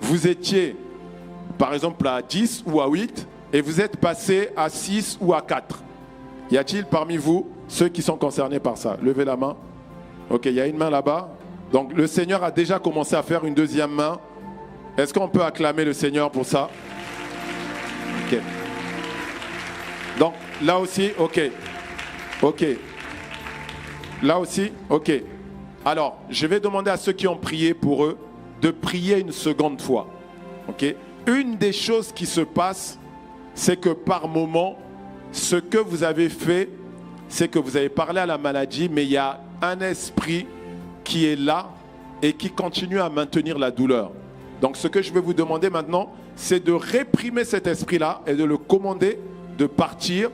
vous étiez par exemple à 10 ou à 8 et vous êtes passé à 6 ou à 4. Y a-t-il parmi vous ceux qui sont concernés par ça? Levez la main. Ok, il y a une main là-bas. Donc le Seigneur a déjà commencé à faire une deuxième main. Est-ce qu'on peut acclamer le Seigneur pour ça? Ok. Donc là aussi, ok. Ok. Là aussi, ok. Alors, je vais demander à ceux qui ont prié pour eux de prier une seconde fois. Ok. Une des choses qui se passe, c'est que par moment, ce que vous avez fait, c'est que vous avez parlé à la maladie, mais il y a un esprit qui est là et qui continue à maintenir la douleur. Donc, ce que je vais vous demander maintenant, c'est de réprimer cet esprit-là et de le commander de partir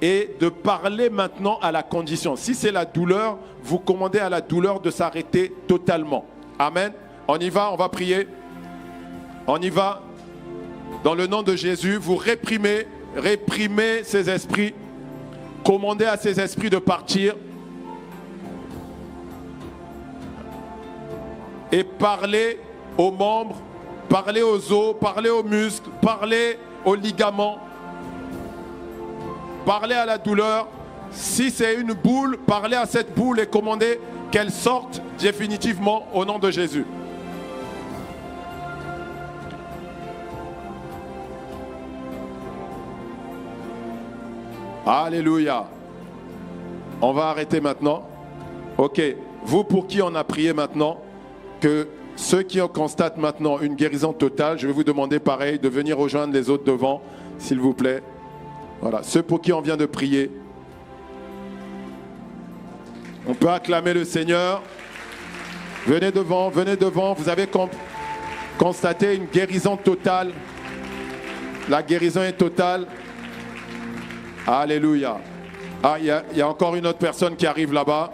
et de parler maintenant à la condition. Si c'est la douleur, vous commandez à la douleur de s'arrêter totalement. Amen. On y va, on va prier. On y va. Dans le nom de Jésus, vous réprimez ces esprits. Commandez à ces esprits de partir. Et parlez aux membres, parlez aux os, parlez aux muscles, parlez aux ligaments. Parlez à la douleur. Si c'est une boule, parlez à cette boule et commandez qu'elle sorte définitivement au nom de Jésus. Alléluia. On va arrêter maintenant. Ok. Vous pour qui on a prié maintenant, que ceux qui constatent maintenant une guérison totale, je vais vous demander pareil de venir rejoindre les autres devant, s'il vous plaît. Voilà, ceux pour qui on vient de prier. On peut acclamer le Seigneur. Venez devant, vous avez constaté une guérison totale. La guérison est totale. Alléluia. Ah, il y a encore une autre personne qui arrive là-bas.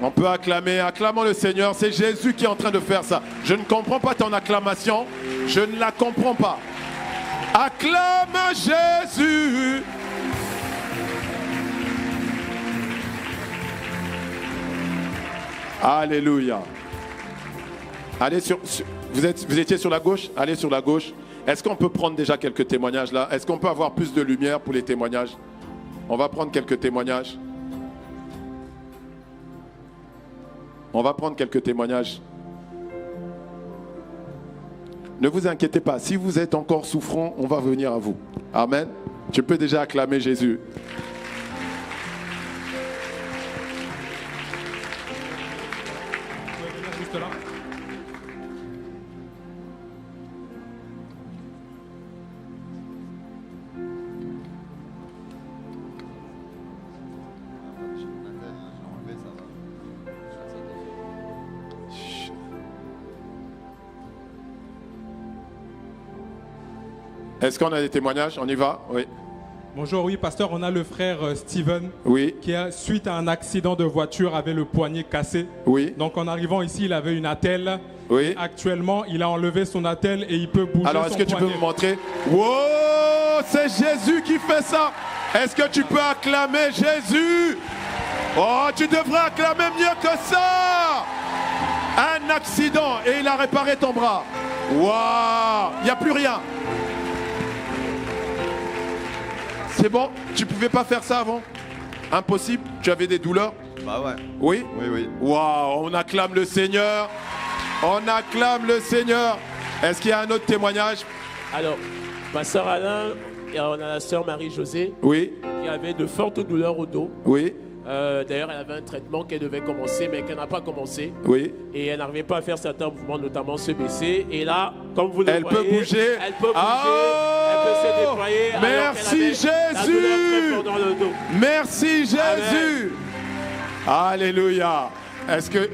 On peut acclamer, acclamons le Seigneur. C'est Jésus qui est en train de faire ça. Je ne comprends pas ton acclamation. Je ne la comprends pas. Acclame Jésus. Alléluia. Allez vous étiez sur la gauche? Allez sur la gauche. Est-ce qu'on peut prendre déjà quelques témoignages là? Est-ce qu'on peut avoir plus de lumière pour les témoignages? On va prendre quelques témoignages. On va prendre quelques témoignages. Ne vous inquiétez pas, si vous êtes encore souffrant, on va venir à vous. Amen. Tu peux déjà acclamer Jésus. Vous pouvez venir juste là. Est-ce qu'on a des témoignages? On y va? Oui. Bonjour, oui, pasteur, on a le frère Steven Oui. qui, suite à un accident de voiture, avait le poignet cassé. Oui. Donc en arrivant ici, il avait une attelle. Oui. Actuellement, il a enlevé son attelle et il peut bouger Alors, son est-ce que tu peux poignet. me montrer? Wow, c'est Jésus qui fait ça. Est-ce que tu peux acclamer Jésus? Oh, tu devrais acclamer mieux que ça. Un accident et il a réparé ton bras. Waouh, il n'y a plus rien. C'est bon? Tu pouvais pas faire ça avant? Impossible? Tu avais des douleurs? Bah ouais. Oui? Oui, oui. Waouh, on acclame le Seigneur. On acclame le Seigneur. Est-ce qu'il y a un autre témoignage? Alors, ma sœur Alain, et on a la sœur Marie-Josée Oui, qui avait de fortes douleurs au dos. oui, D'ailleurs, elle avait un traitement qu'elle devait commencer, mais qu'elle n'a pas commencé. oui. Et elle n'arrivait pas à faire certains mouvements, notamment se baisser. Et là, comme vous le Elle voyez, peut bouger. Elle peut bouger. Oh, elle peut se déployer. alors merci qu'elle avait la douleur Jésus. très forte dans le dos. Merci Jésus. Alléluia. Est-ce que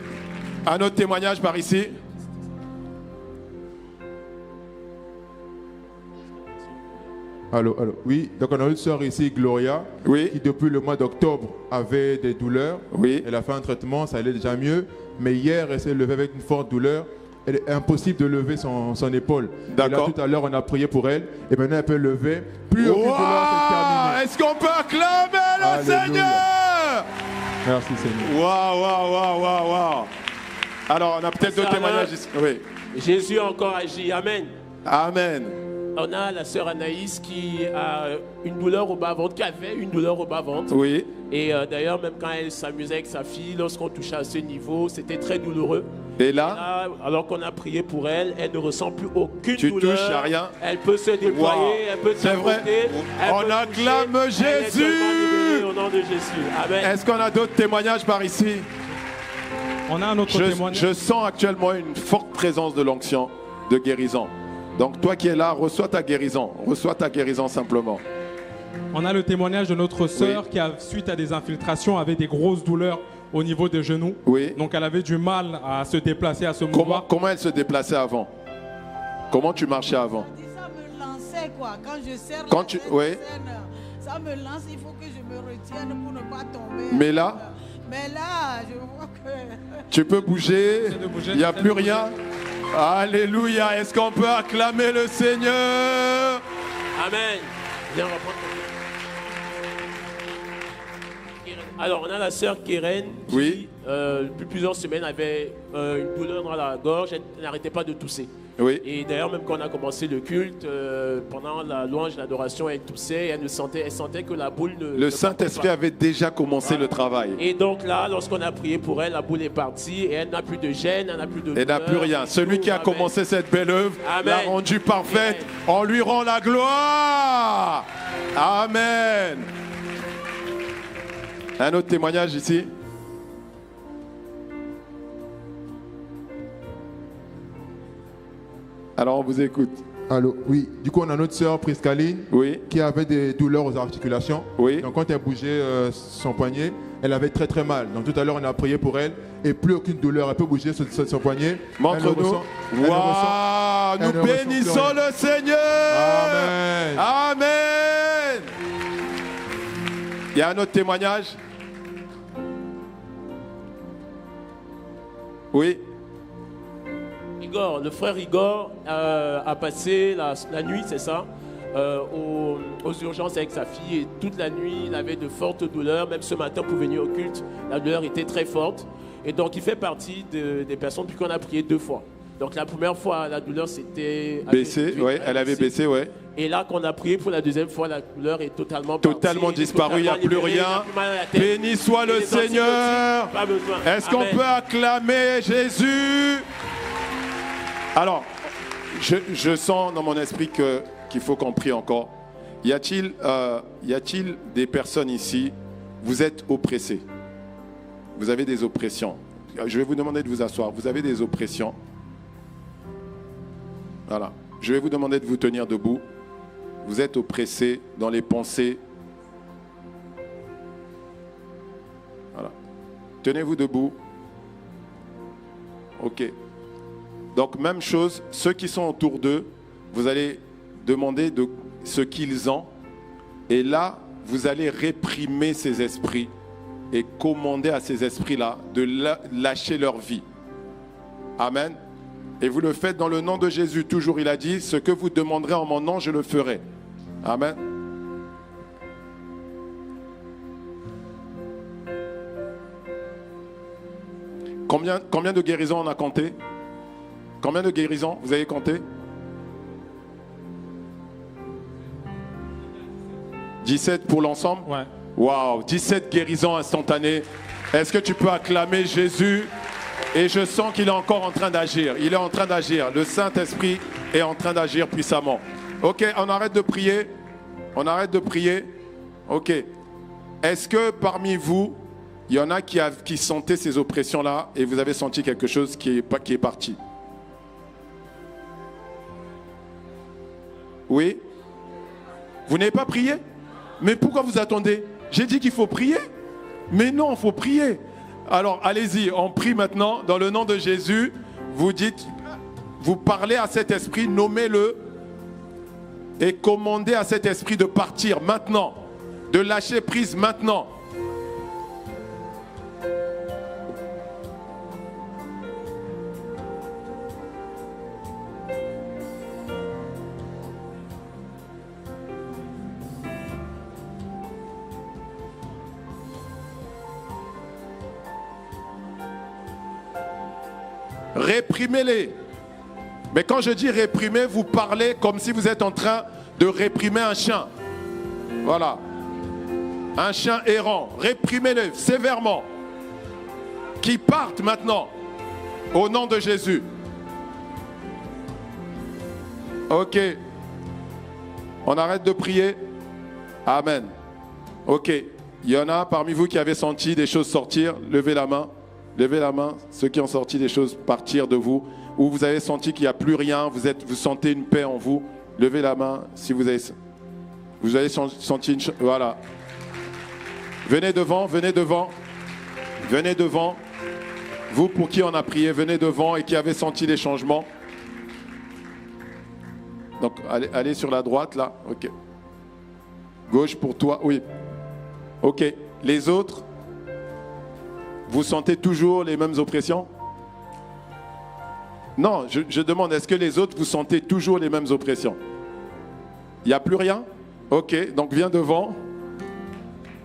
un autre témoignage par ici? Allô. Oui, donc on a une sœur ici, Gloria, Oui, qui depuis le mois d'octobre avait des douleurs. oui. Elle a fait un traitement, ça allait déjà mieux. Mais hier, elle s'est levée avec une forte douleur. Elle est impossible de lever son épaule. D'accord. Et là, tout à l'heure, on a prié pour elle. Et maintenant, elle peut lever. Plus aucune Wow, douleur, c'est terminé. est-ce qu'on peut acclamer le Alléluia. Seigneur? Merci Seigneur. Waouh. Alors, on a peut-être d'autres Ça va. témoignages ici. Oui. Jésus a encore agi. Amen. Amen. On a la sœur Anaïs qui a une douleur au bas-ventre, qui avait une douleur au bas-ventre. Oui. Et d'ailleurs, même quand elle s'amusait avec sa fille, lorsqu'on touchait à ce niveau, c'était très douloureux. Et Et là, là, alors qu'on a prié pour elle, elle ne ressent plus aucune tu douleur. touches à rien. Elle peut se déployer, Wow. elle peut C'est vrai. s'accrocher, elle On peut acclame bouger. Elle est Jésus. tellement libérée au nom de Jésus. Amen. Est-ce qu'on a d'autres témoignages par ici? On a un autre témoignage. Je sens actuellement une forte présence de l'onction de guérison. Donc toi qui es là, reçois ta guérison. Reçois ta guérison simplement. On a le témoignage de notre sœur qui, suite à des infiltrations, avait des grosses douleurs au niveau des genoux. Oui. Donc elle avait du mal à se déplacer, à se mouvoir. Comment elle se déplaçait avant? Comment tu marchais avant? Ça me lançait quoi. Quand je serre Quand la tu- tête, oui. ça me lance, il faut que je me retienne pour ne pas tomber. Mais là? Mais là, je vois que... Tu peux bouger, Essaie de bouger, il n'y a essaie plus de bouger. rien. Alléluia, est-ce qu'on peut acclamer le Seigneur? Amen. Viens, on va prendre ton- Alors, on a la sœur Keren qui, Oui. depuis plusieurs semaines, avait une douleur dans la gorge. Elle n'arrêtait pas de tousser. Oui, Et d'ailleurs, même quand on a commencé le culte, pendant la louange, l'adoration, elle toussait. Elle sentait que la boule ne... le ne Saint-Esprit partait pas. avait déjà commencé le travail. Et donc là, lorsqu'on a prié pour elle, la boule est partie et elle n'a plus de gêne, elle n'a plus de Elle n'a douleur. plus rien. Celui qui a Amen. commencé cette belle œuvre Amen. l'a rendue parfaite. On lui rend la gloire. Amen. Un autre témoignage ici. Alors on vous écoute. Allô. Oui, du coup, on a notre sœur Priscaline Oui, qui avait des douleurs aux articulations. oui. Donc quand elle bougeait son poignet, elle avait très très mal. Donc tout à l'heure, on a prié pour elle et plus aucune douleur. Elle peut bouger son poignet. Elle ne Montre-nous. ressent- elle ne ressent- Waouh, elle nous ne ressent plus bénissons rien. le Seigneur. Amen. Amen. Il y a un autre témoignage? Oui, Igor, le frère Igor a passé la nuit, c'est ça, aux urgences avec sa fille. Et toute la nuit, il avait de fortes douleurs. Même ce matin, pour venir au culte, la douleur était très forte. Et donc, il fait partie des personnes, puis qu'on a prié 2 fois. Donc la première fois, la douleur s'était Baissé, ouais, elle avait baissé, ouais. Et là, quand on a prié pour la deuxième fois, la douleur est totalement partie. Totalement disparu, il n'y a plus rien. Béni soit le Seigneur. Est-ce qu'on peut acclamer Jésus? Alors, je sens dans mon esprit qu'il faut qu'on prie encore. Y a-t-il des personnes ici, vous êtes oppressés? Vous avez des oppressions. Je vais vous demander de vous asseoir. Vous avez des oppressions. Voilà. Je vais vous demander de vous tenir debout. Vous êtes oppressés dans les pensées. Voilà. Tenez-vous debout. Ok. Donc, même chose, ceux qui sont autour d'eux, vous allez demander de ce qu'ils ont. Et là, vous allez réprimer ces esprits et commander à ces esprits-là de lâcher leur vie. Amen. Et vous le faites dans le nom de Jésus. Toujours, il a dit, ce que vous demanderez en mon nom, je le ferai. Amen. Combien de guérisons on a compté? Combien de guérisons vous avez compté? 17 pour l'ensemble? Ouais. Waouh, 17 guérisons instantanées. Est-ce que tu peux acclamer Jésus? Et je sens qu'il est encore en train d'agir. Il est en train d'agir. Le Saint-Esprit est en train d'agir puissamment. Ok, on arrête de prier. On arrête de prier. Ok. Est-ce que parmi vous, il y en a qui sentaient ces oppressions-là et vous avez senti quelque chose qui est parti? Oui? Vous n'avez pas prié? Mais pourquoi vous attendez? J'ai dit qu'il faut prier. Mais non, il faut prier. Alors, allez-y, on prie maintenant dans le nom de Jésus. Vous dites, vous parlez à cet esprit, nommez-le et commandez à cet esprit de partir maintenant, de lâcher prise maintenant. Réprimez-les. Mais quand je dis réprimer, vous parlez comme si vous êtes en train de réprimer un chien. Voilà. Un chien errant. Réprimez-les sévèrement. Qui partent maintenant. Au nom de Jésus. Ok. On arrête de prier. Amen. Ok. Il y en a parmi vous qui avez senti des choses sortir. Levez la main. Levez la main, ceux qui ont sorti des choses partir de vous, ou vous avez senti qu'il n'y a plus rien, vous sentez une paix en vous. Levez la main si vous avez senti une chose. Voilà. Venez devant, venez devant, venez devant. Vous pour qui on a prié, venez devant et qui avez senti des changements. Donc allez sur la droite là, ok. Gauche pour toi, oui. Ok, les autres. Vous sentez toujours les mêmes oppressions? Non, je demande, est-ce que les autres, vous sentez toujours les mêmes oppressions? Il n'y a plus rien? Ok, donc viens devant.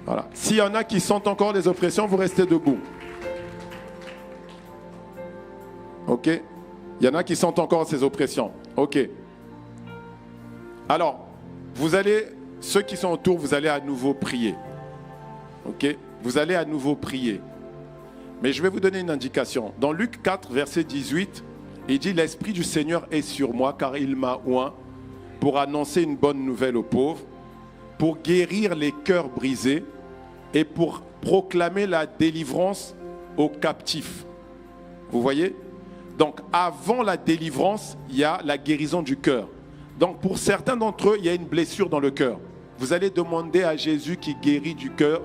Voilà. S'il y en a qui sentent encore les oppressions, vous restez debout. Ok? Il y en a qui sentent encore ces oppressions. Ok. Alors, ceux qui sont autour, vous allez à nouveau prier. Ok? Vous allez à nouveau prier. Mais je vais vous donner une indication. Dans Luc 4, verset 18, il dit « L'Esprit du Seigneur est sur moi, car il m'a oint pour annoncer une bonne nouvelle aux pauvres, pour guérir les cœurs brisés et pour proclamer la délivrance aux captifs. » Vous voyez? Donc, avant la délivrance, il y a la guérison du cœur. Donc, pour certains d'entre eux, il y a une blessure dans le cœur. Vous allez demander à Jésus qui guérit du cœur,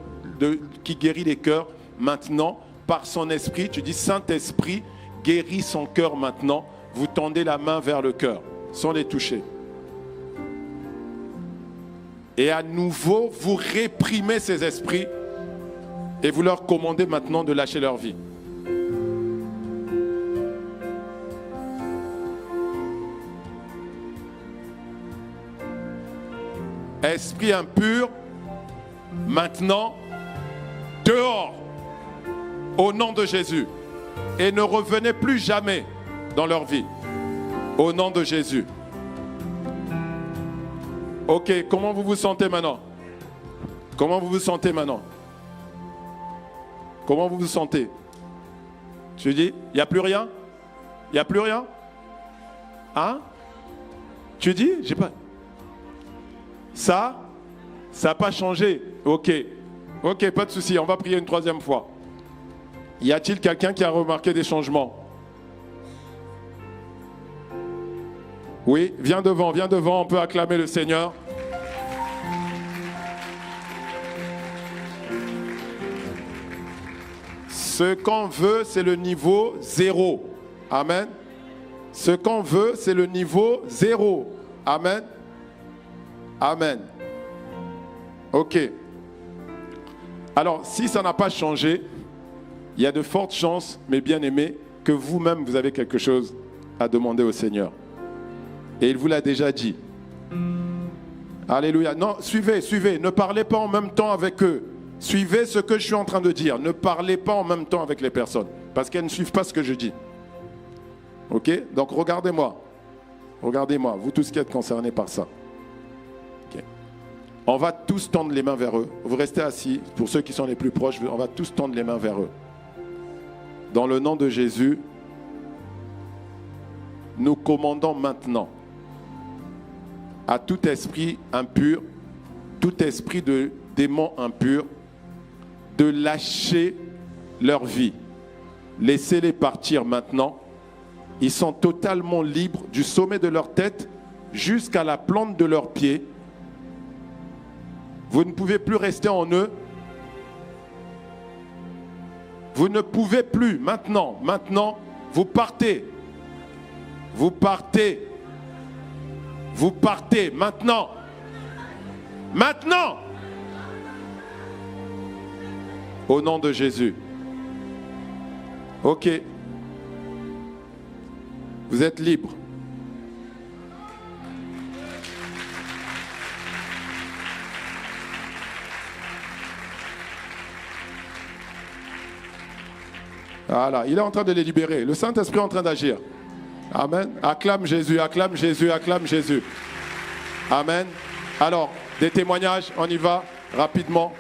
qui guérit les cœurs maintenant, par son esprit. Tu dis, Saint-Esprit, guéris son cœur maintenant. Vous tendez la main vers le cœur, sans les toucher. Et à nouveau, vous réprimez ces esprits et vous leur commandez maintenant de lâcher leur vie. Esprit impur, maintenant, dehors, au nom de Jésus. Et ne revenez plus jamais dans leur vie. Au nom de Jésus. Ok, comment vous vous sentez maintenant? Comment vous vous sentez maintenant? Comment vous vous sentez? Tu dis, il n'y a plus rien? Il n'y a plus rien? Hein? Tu dis, j'ai pas... Ça n'a pas changé. Ok. Ok, pas de souci, on va prier une troisième fois. Y a-t-il quelqu'un qui a remarqué des changements? Oui, viens devant, on peut acclamer le Seigneur. Ce qu'on veut, c'est le niveau 0. Amen. Ce qu'on veut, c'est le niveau 0. Amen. Amen. Ok. Alors, si ça n'a pas changé, il y a de fortes chances, mes bien-aimés, que vous-même, vous avez quelque chose à demander au Seigneur. Et il vous l'a déjà dit. Alléluia. Non, suivez. Ne parlez pas en même temps avec eux. Suivez ce que je suis en train de dire. Ne parlez pas en même temps avec les personnes. Parce qu'elles ne suivent pas ce que je dis. Ok? Donc regardez-moi. Regardez-moi, vous tous qui êtes concernés par ça. Okay. On va tous tendre les mains vers eux. Vous restez assis. Pour ceux qui sont les plus proches, on va tous tendre les mains vers eux. Dans le nom de Jésus, nous commandons maintenant à tout esprit impur, tout esprit de démon impur, de lâcher leur vie. Laissez-les partir maintenant. Ils sont totalement libres du sommet de leur tête jusqu'à la plante de leurs pieds. Vous ne pouvez plus rester en eux. Vous ne pouvez plus. Maintenant, vous partez. Vous partez. Vous partez maintenant. Maintenant. Au nom de Jésus. Ok. Vous êtes libre. Voilà, il est en train de les libérer. Le Saint-Esprit est en train d'agir. Amen. Acclame Jésus, acclame Jésus, acclame Jésus. Amen. Alors, des témoignages, on y va rapidement.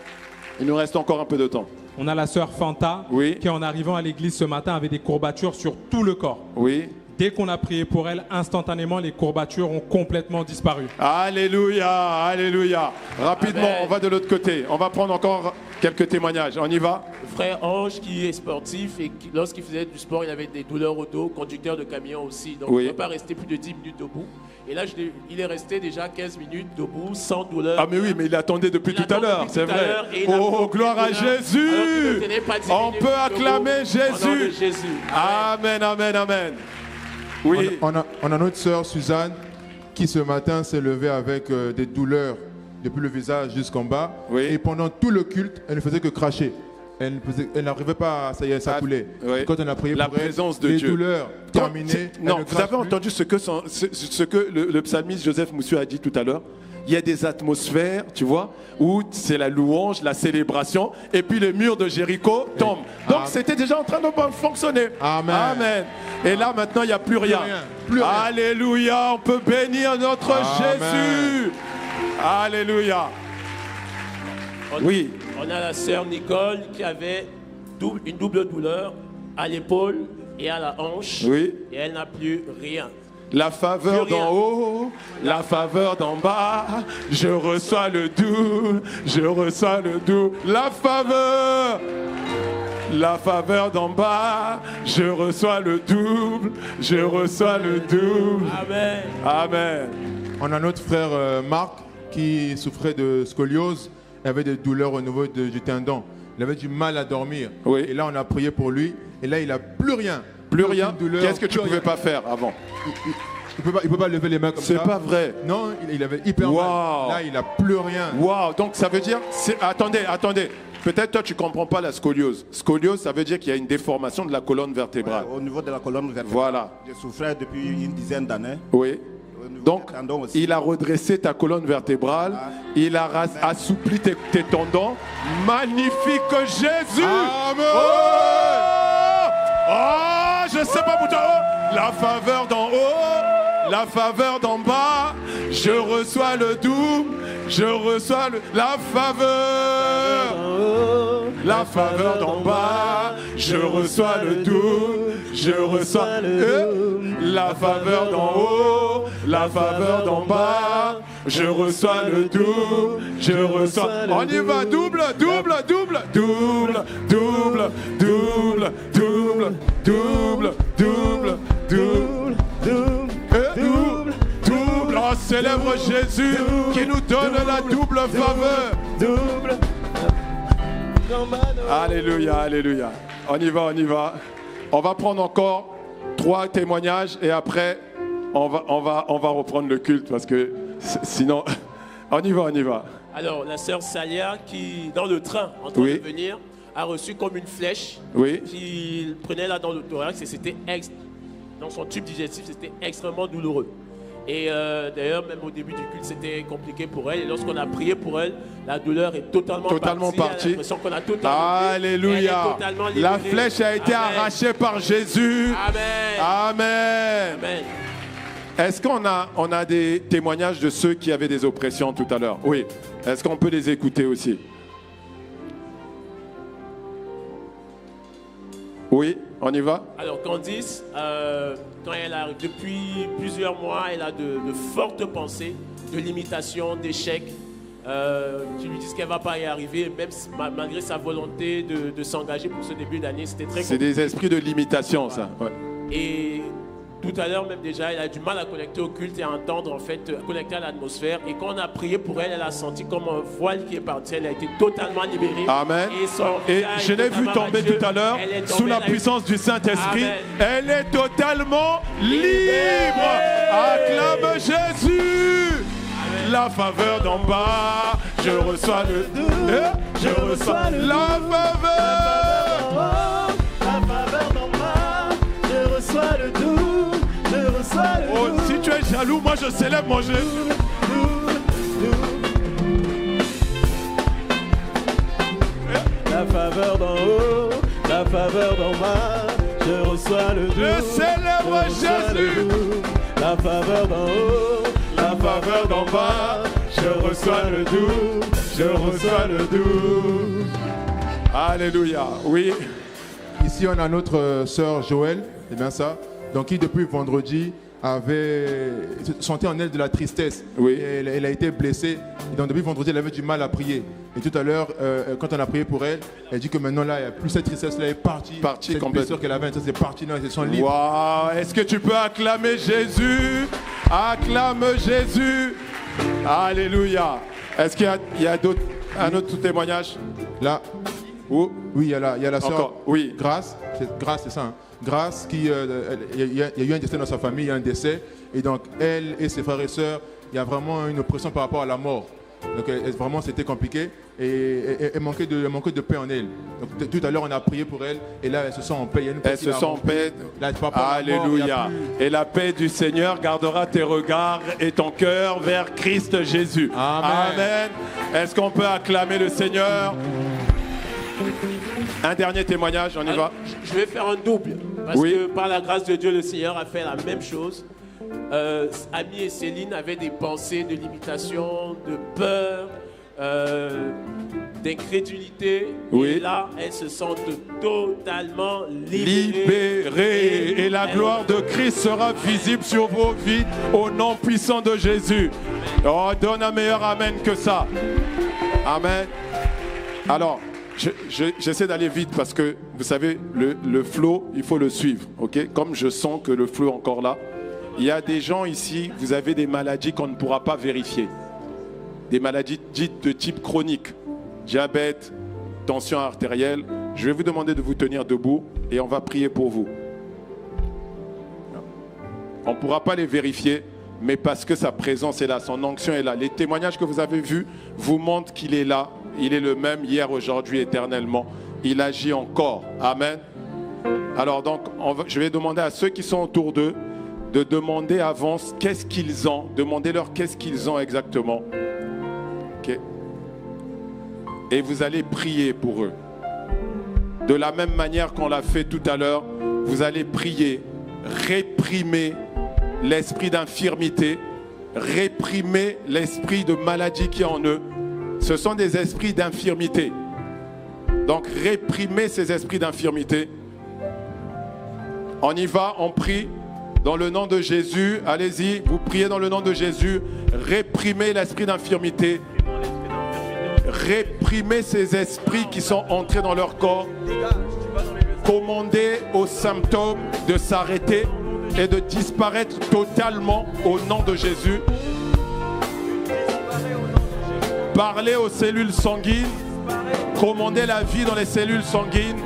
Il nous reste encore un peu de temps. On a la sœur Fanta qui, en arrivant à l'église ce matin, avait des courbatures sur tout le corps. Oui. Dès qu'on a prié pour elle, instantanément, les courbatures ont complètement disparu. Alléluia, alléluia. Rapidement, Amen. On va de l'autre côté. On va prendre encore quelques témoignages. On y va. Frère Ange qui est sportif et qui, lorsqu'il faisait du sport, il avait des douleurs au dos, conducteur de camion aussi. Donc il ne peut pas rester plus de 10 minutes debout. Et là, il est resté déjà 15 minutes debout, sans douleur. Ah mais oui, mais il attendait depuis tout à l'heure, c'est vrai. Oh, gloire à Jésus. On peut acclamer Jésus. Amen, amen, amen. Oui. On a notre sœur Suzanne qui ce matin s'est levée avec des douleurs depuis le visage jusqu'en bas. Oui. Et pendant tout le culte, elle ne faisait que cracher. Elle n'arrivait pas, ça y est, ça coulait. Oui. Quand on a prié la pour présence elle, de les Dieu. douleurs terminées. Non, vous avez entendu ce que le psalmiste Joseph Moussu a dit tout à l'heure. Il y a des atmosphères, tu vois, où c'est la louange, la célébration, et puis le mur de Jéricho tombe. Donc c'était déjà en train de fonctionner. Amen. Amen. Et là maintenant il n'y a plus rien. Plus rien. Alléluia, on peut bénir notre Jésus. Alléluia. Oui. On a la sœur Nicole qui avait une double douleur à l'épaule et à la hanche. Oui. Et elle n'a plus rien. La faveur d'en haut, la faveur d'en bas, je reçois le doux, je reçois le doux. La faveur d'en bas, je reçois le double, je reçois le double. Amen. Amen. On a notre frère Marc qui souffrait de scoliose, il avait des douleurs au niveau du tendon. Il avait du mal à dormir. Oui. Et là, on a prié pour lui. Et là, il n'a plus rien. Plus rien. Qu'est-ce que tu ne pouvais pas faire avant? Il ne peut pas lever les mains comme ça. C'est pas vrai. Non, il avait hyper mal. Là, il n'a plus rien. Waouh. Donc, ça veut dire... Attendez. Peut-être toi, tu ne comprends pas la scoliose. Scoliose, ça veut dire qu'il y a une déformation de la colonne vertébrale. Ouais, au niveau de la colonne vertébrale. Voilà. Je souffrais depuis une dizaine d'années. Oui. Donc, il a redressé ta colonne vertébrale, il a assoupli tes tendons. Magnifique Jésus! Amen! Oh, je sais pas pour toi. Oh, la faveur d'en haut, La faveur d'en bas, je reçois le double, je reçois la faveur. La faveur d'en bas, je reçois le double, je reçois la faveur d'en haut, la faveur d'en bas, je reçois le double, je reçois. On y va, double, double, double, double, double, double, double, double, double, double, double, double. On célèbre Jésus qui nous donne la double faveur. Double. Alléluia, alléluia. On y va, on y va. On va prendre encore 3 témoignages et après on va reprendre le culte parce que sinon on y va, on y va. Alors la sœur Salia qui dans le train en train de venir a reçu comme une flèche qui prenait là dans le thorax et c'était dans son tube digestif, c'était extrêmement douloureux. Et d'ailleurs, même au début du culte, c'était compliqué pour elle. Et lorsqu'on a prié pour elle, la douleur est totalement partie. Elle a l'impression qu'on a totalement Alléluia. La flèche a été arrachée par Jésus. Amen. Amen. Amen. Est-ce qu'on a des témoignages de ceux qui avaient des oppressions tout à l'heure? Oui. Est-ce qu'on peut les écouter aussi? Oui, on y va? Alors Candice, quand elle a, depuis plusieurs mois, elle a de fortes pensées de limitation, d'échecs, qui lui disent qu'elle ne va pas y arriver, même malgré sa volonté de s'engager pour ce début d'année, c'était très compliqué. C'est des esprits de limitation, ça. Ouais. Et tout à l'heure même déjà, elle a du mal à connecter au culte et à entendre, en fait, connecter à l'atmosphère. Et quand on a prié pour elle, elle a senti comme un voile qui est parti. Elle a été totalement libérée. Amen. Et je l'ai vu tomber tout à l'heure sous la puissance du Saint-Esprit. Elle est totalement libre. Acclame Jésus. Amen. La faveur d'en bas, je reçois je reçois la faveur. La faveur d'en bas, je reçois le doux, je reçois le doux. Oh, si tu es jaloux, moi je célèbre mon Jésus. La faveur d'en haut, la faveur d'en bas, je reçois le doux. Je célèbre Jésus. La faveur d'en haut, la faveur d'en bas, je reçois le doux, je reçois le doux. Alléluia, oui. Ici, on a notre sœur Joël, c'est bien ça, donc qui depuis vendredi sentait en elle de la tristesse. Oui. Elle a été blessée. Et donc depuis vendredi, elle avait du mal à prier. Et tout à l'heure, quand on a prié pour elle, elle dit que maintenant là, il n'y a plus cette tristesse-là, elle est partie. Cette blessure qu'elle avait, c'est parti, non, elle se sent libre. Waouh, est-ce que tu peux acclamer Jésus? Acclame Jésus. Alléluia. Est-ce qu'il y a un autre témoignage? Là. Où? Oui, il y a la sœur oui. Grâce, c'est ça. Hein. Grâce, il y a eu un décès dans sa famille, il y a un décès. Et donc, elle et ses frères et sœurs, il y a vraiment une oppression par rapport à la mort. Donc, vraiment, c'était compliqué. Et elle manquait de paix en elle. Donc, tout à l'heure, on a prié pour elle. Et là, elle se sent en paix. Elle se sent en paix. Là, Alléluia. Et la paix du Seigneur gardera tes regards et ton cœur vers Christ Jésus. Amen. Amen. Est-ce qu'on peut acclamer le Seigneur? Un dernier témoignage, on y va. Je vais faire un double. Parce que par la grâce de Dieu, le Seigneur a fait la même chose. Ami et Céline avaient des pensées de limitation, de peur, d'incrédulité. Oui. Et là, elles se sentent totalement libérées. Et la gloire de Christ sera visible sur vos vies au nom puissant de Jésus. Oh, donne un meilleur amen que ça. Amen. Alors, j'essaie d'aller vite parce que, vous savez, le flow, il faut le suivre. Okay? Comme je sens que le flow est encore là, il y a des gens ici, vous avez des maladies qu'on ne pourra pas vérifier. Des maladies dites de type chronique. Diabète, tension artérielle. Je vais vous demander de vous tenir debout et on va prier pour vous. On ne pourra pas les vérifier, mais parce que sa présence est là, son onction est là. Les témoignages que vous avez vus vous montrent qu'il est là. Il est le même hier, aujourd'hui, éternellement. Il agit encore. Amen. Alors donc, je vais demander à ceux qui sont autour d'eux de demander avant qu'est-ce qu'ils ont. Demandez-leur qu'est-ce qu'ils ont exactement. Okay. Et vous allez prier pour eux. De la même manière qu'on l'a fait tout à l'heure, vous allez prier, réprimer l'esprit d'infirmité, réprimez l'esprit de maladie qui est en eux. Ce sont des esprits d'infirmité. Donc réprimez ces esprits d'infirmité. On y va, on prie dans le nom de Jésus. Allez-y, vous priez dans le nom de Jésus. Réprimez l'esprit d'infirmité. Réprimez ces esprits qui sont entrés dans leur corps. Commandez aux symptômes de s'arrêter et de disparaître totalement au nom de Jésus. Parlez aux cellules sanguines. Commandez la vie dans les cellules sanguines.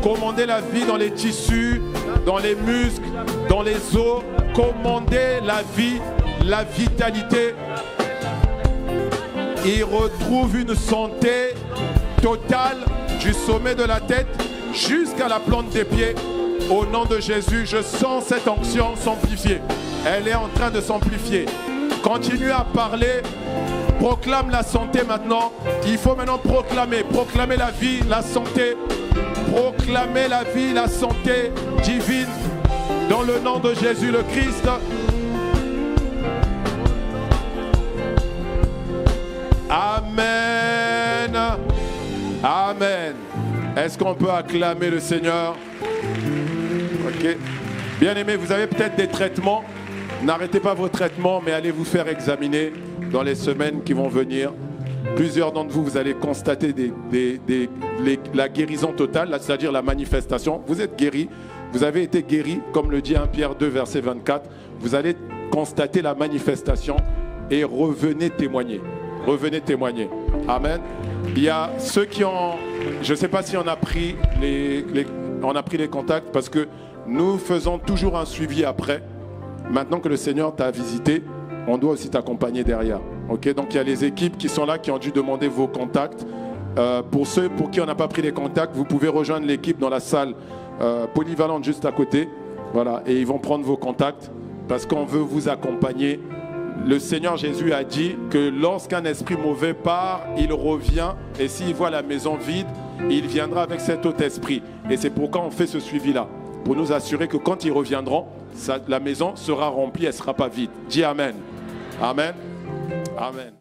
Commandez la vie dans les tissus, dans les muscles, dans les os. Commandez la vie, la vitalité. Il retrouve une santé totale du sommet de la tête jusqu'à la plante des pieds. Au nom de Jésus, je sens cette onction s'amplifier. Elle est en train de s'amplifier. Continuez à parler. Proclame la santé maintenant. Il faut maintenant proclamer la vie, la santé. Proclamer la vie, la santé divine dans le nom de Jésus le Christ. Amen. Amen. Est-ce qu'on peut acclamer le Seigneur? Ok. Bien-aimés, vous avez peut-être des traitements. N'arrêtez pas vos traitements, mais allez vous faire examiner dans les semaines qui vont venir. Plusieurs d'entre vous, vous allez constater la guérison totale, c'est-à-dire la manifestation. Vous êtes guéris, vous avez été guéris, comme le dit 1 Pierre 2, verset 24. Vous allez constater la manifestation et revenez témoigner. Revenez témoigner. Amen. Il y a ceux qui ont... Je ne sais pas si on a pris les contacts parce que nous faisons toujours un suivi après. Maintenant que le Seigneur t'a visité, on doit aussi t'accompagner derrière. Okay? Donc il y a les équipes qui sont là, qui ont dû demander vos contacts. Pour ceux pour qui on n'a pas pris les contacts, vous pouvez rejoindre l'équipe dans la salle polyvalente juste à côté. Voilà, et ils vont prendre vos contacts parce qu'on veut vous accompagner. Le Seigneur Jésus a dit que lorsqu'un esprit mauvais part, il revient et s'il voit la maison vide, il viendra avec cet autre esprit. Et c'est pourquoi on fait ce suivi-là, pour nous assurer que quand ils reviendront, la maison sera remplie, elle ne sera pas vide. Dis Amen. Amen. Amen.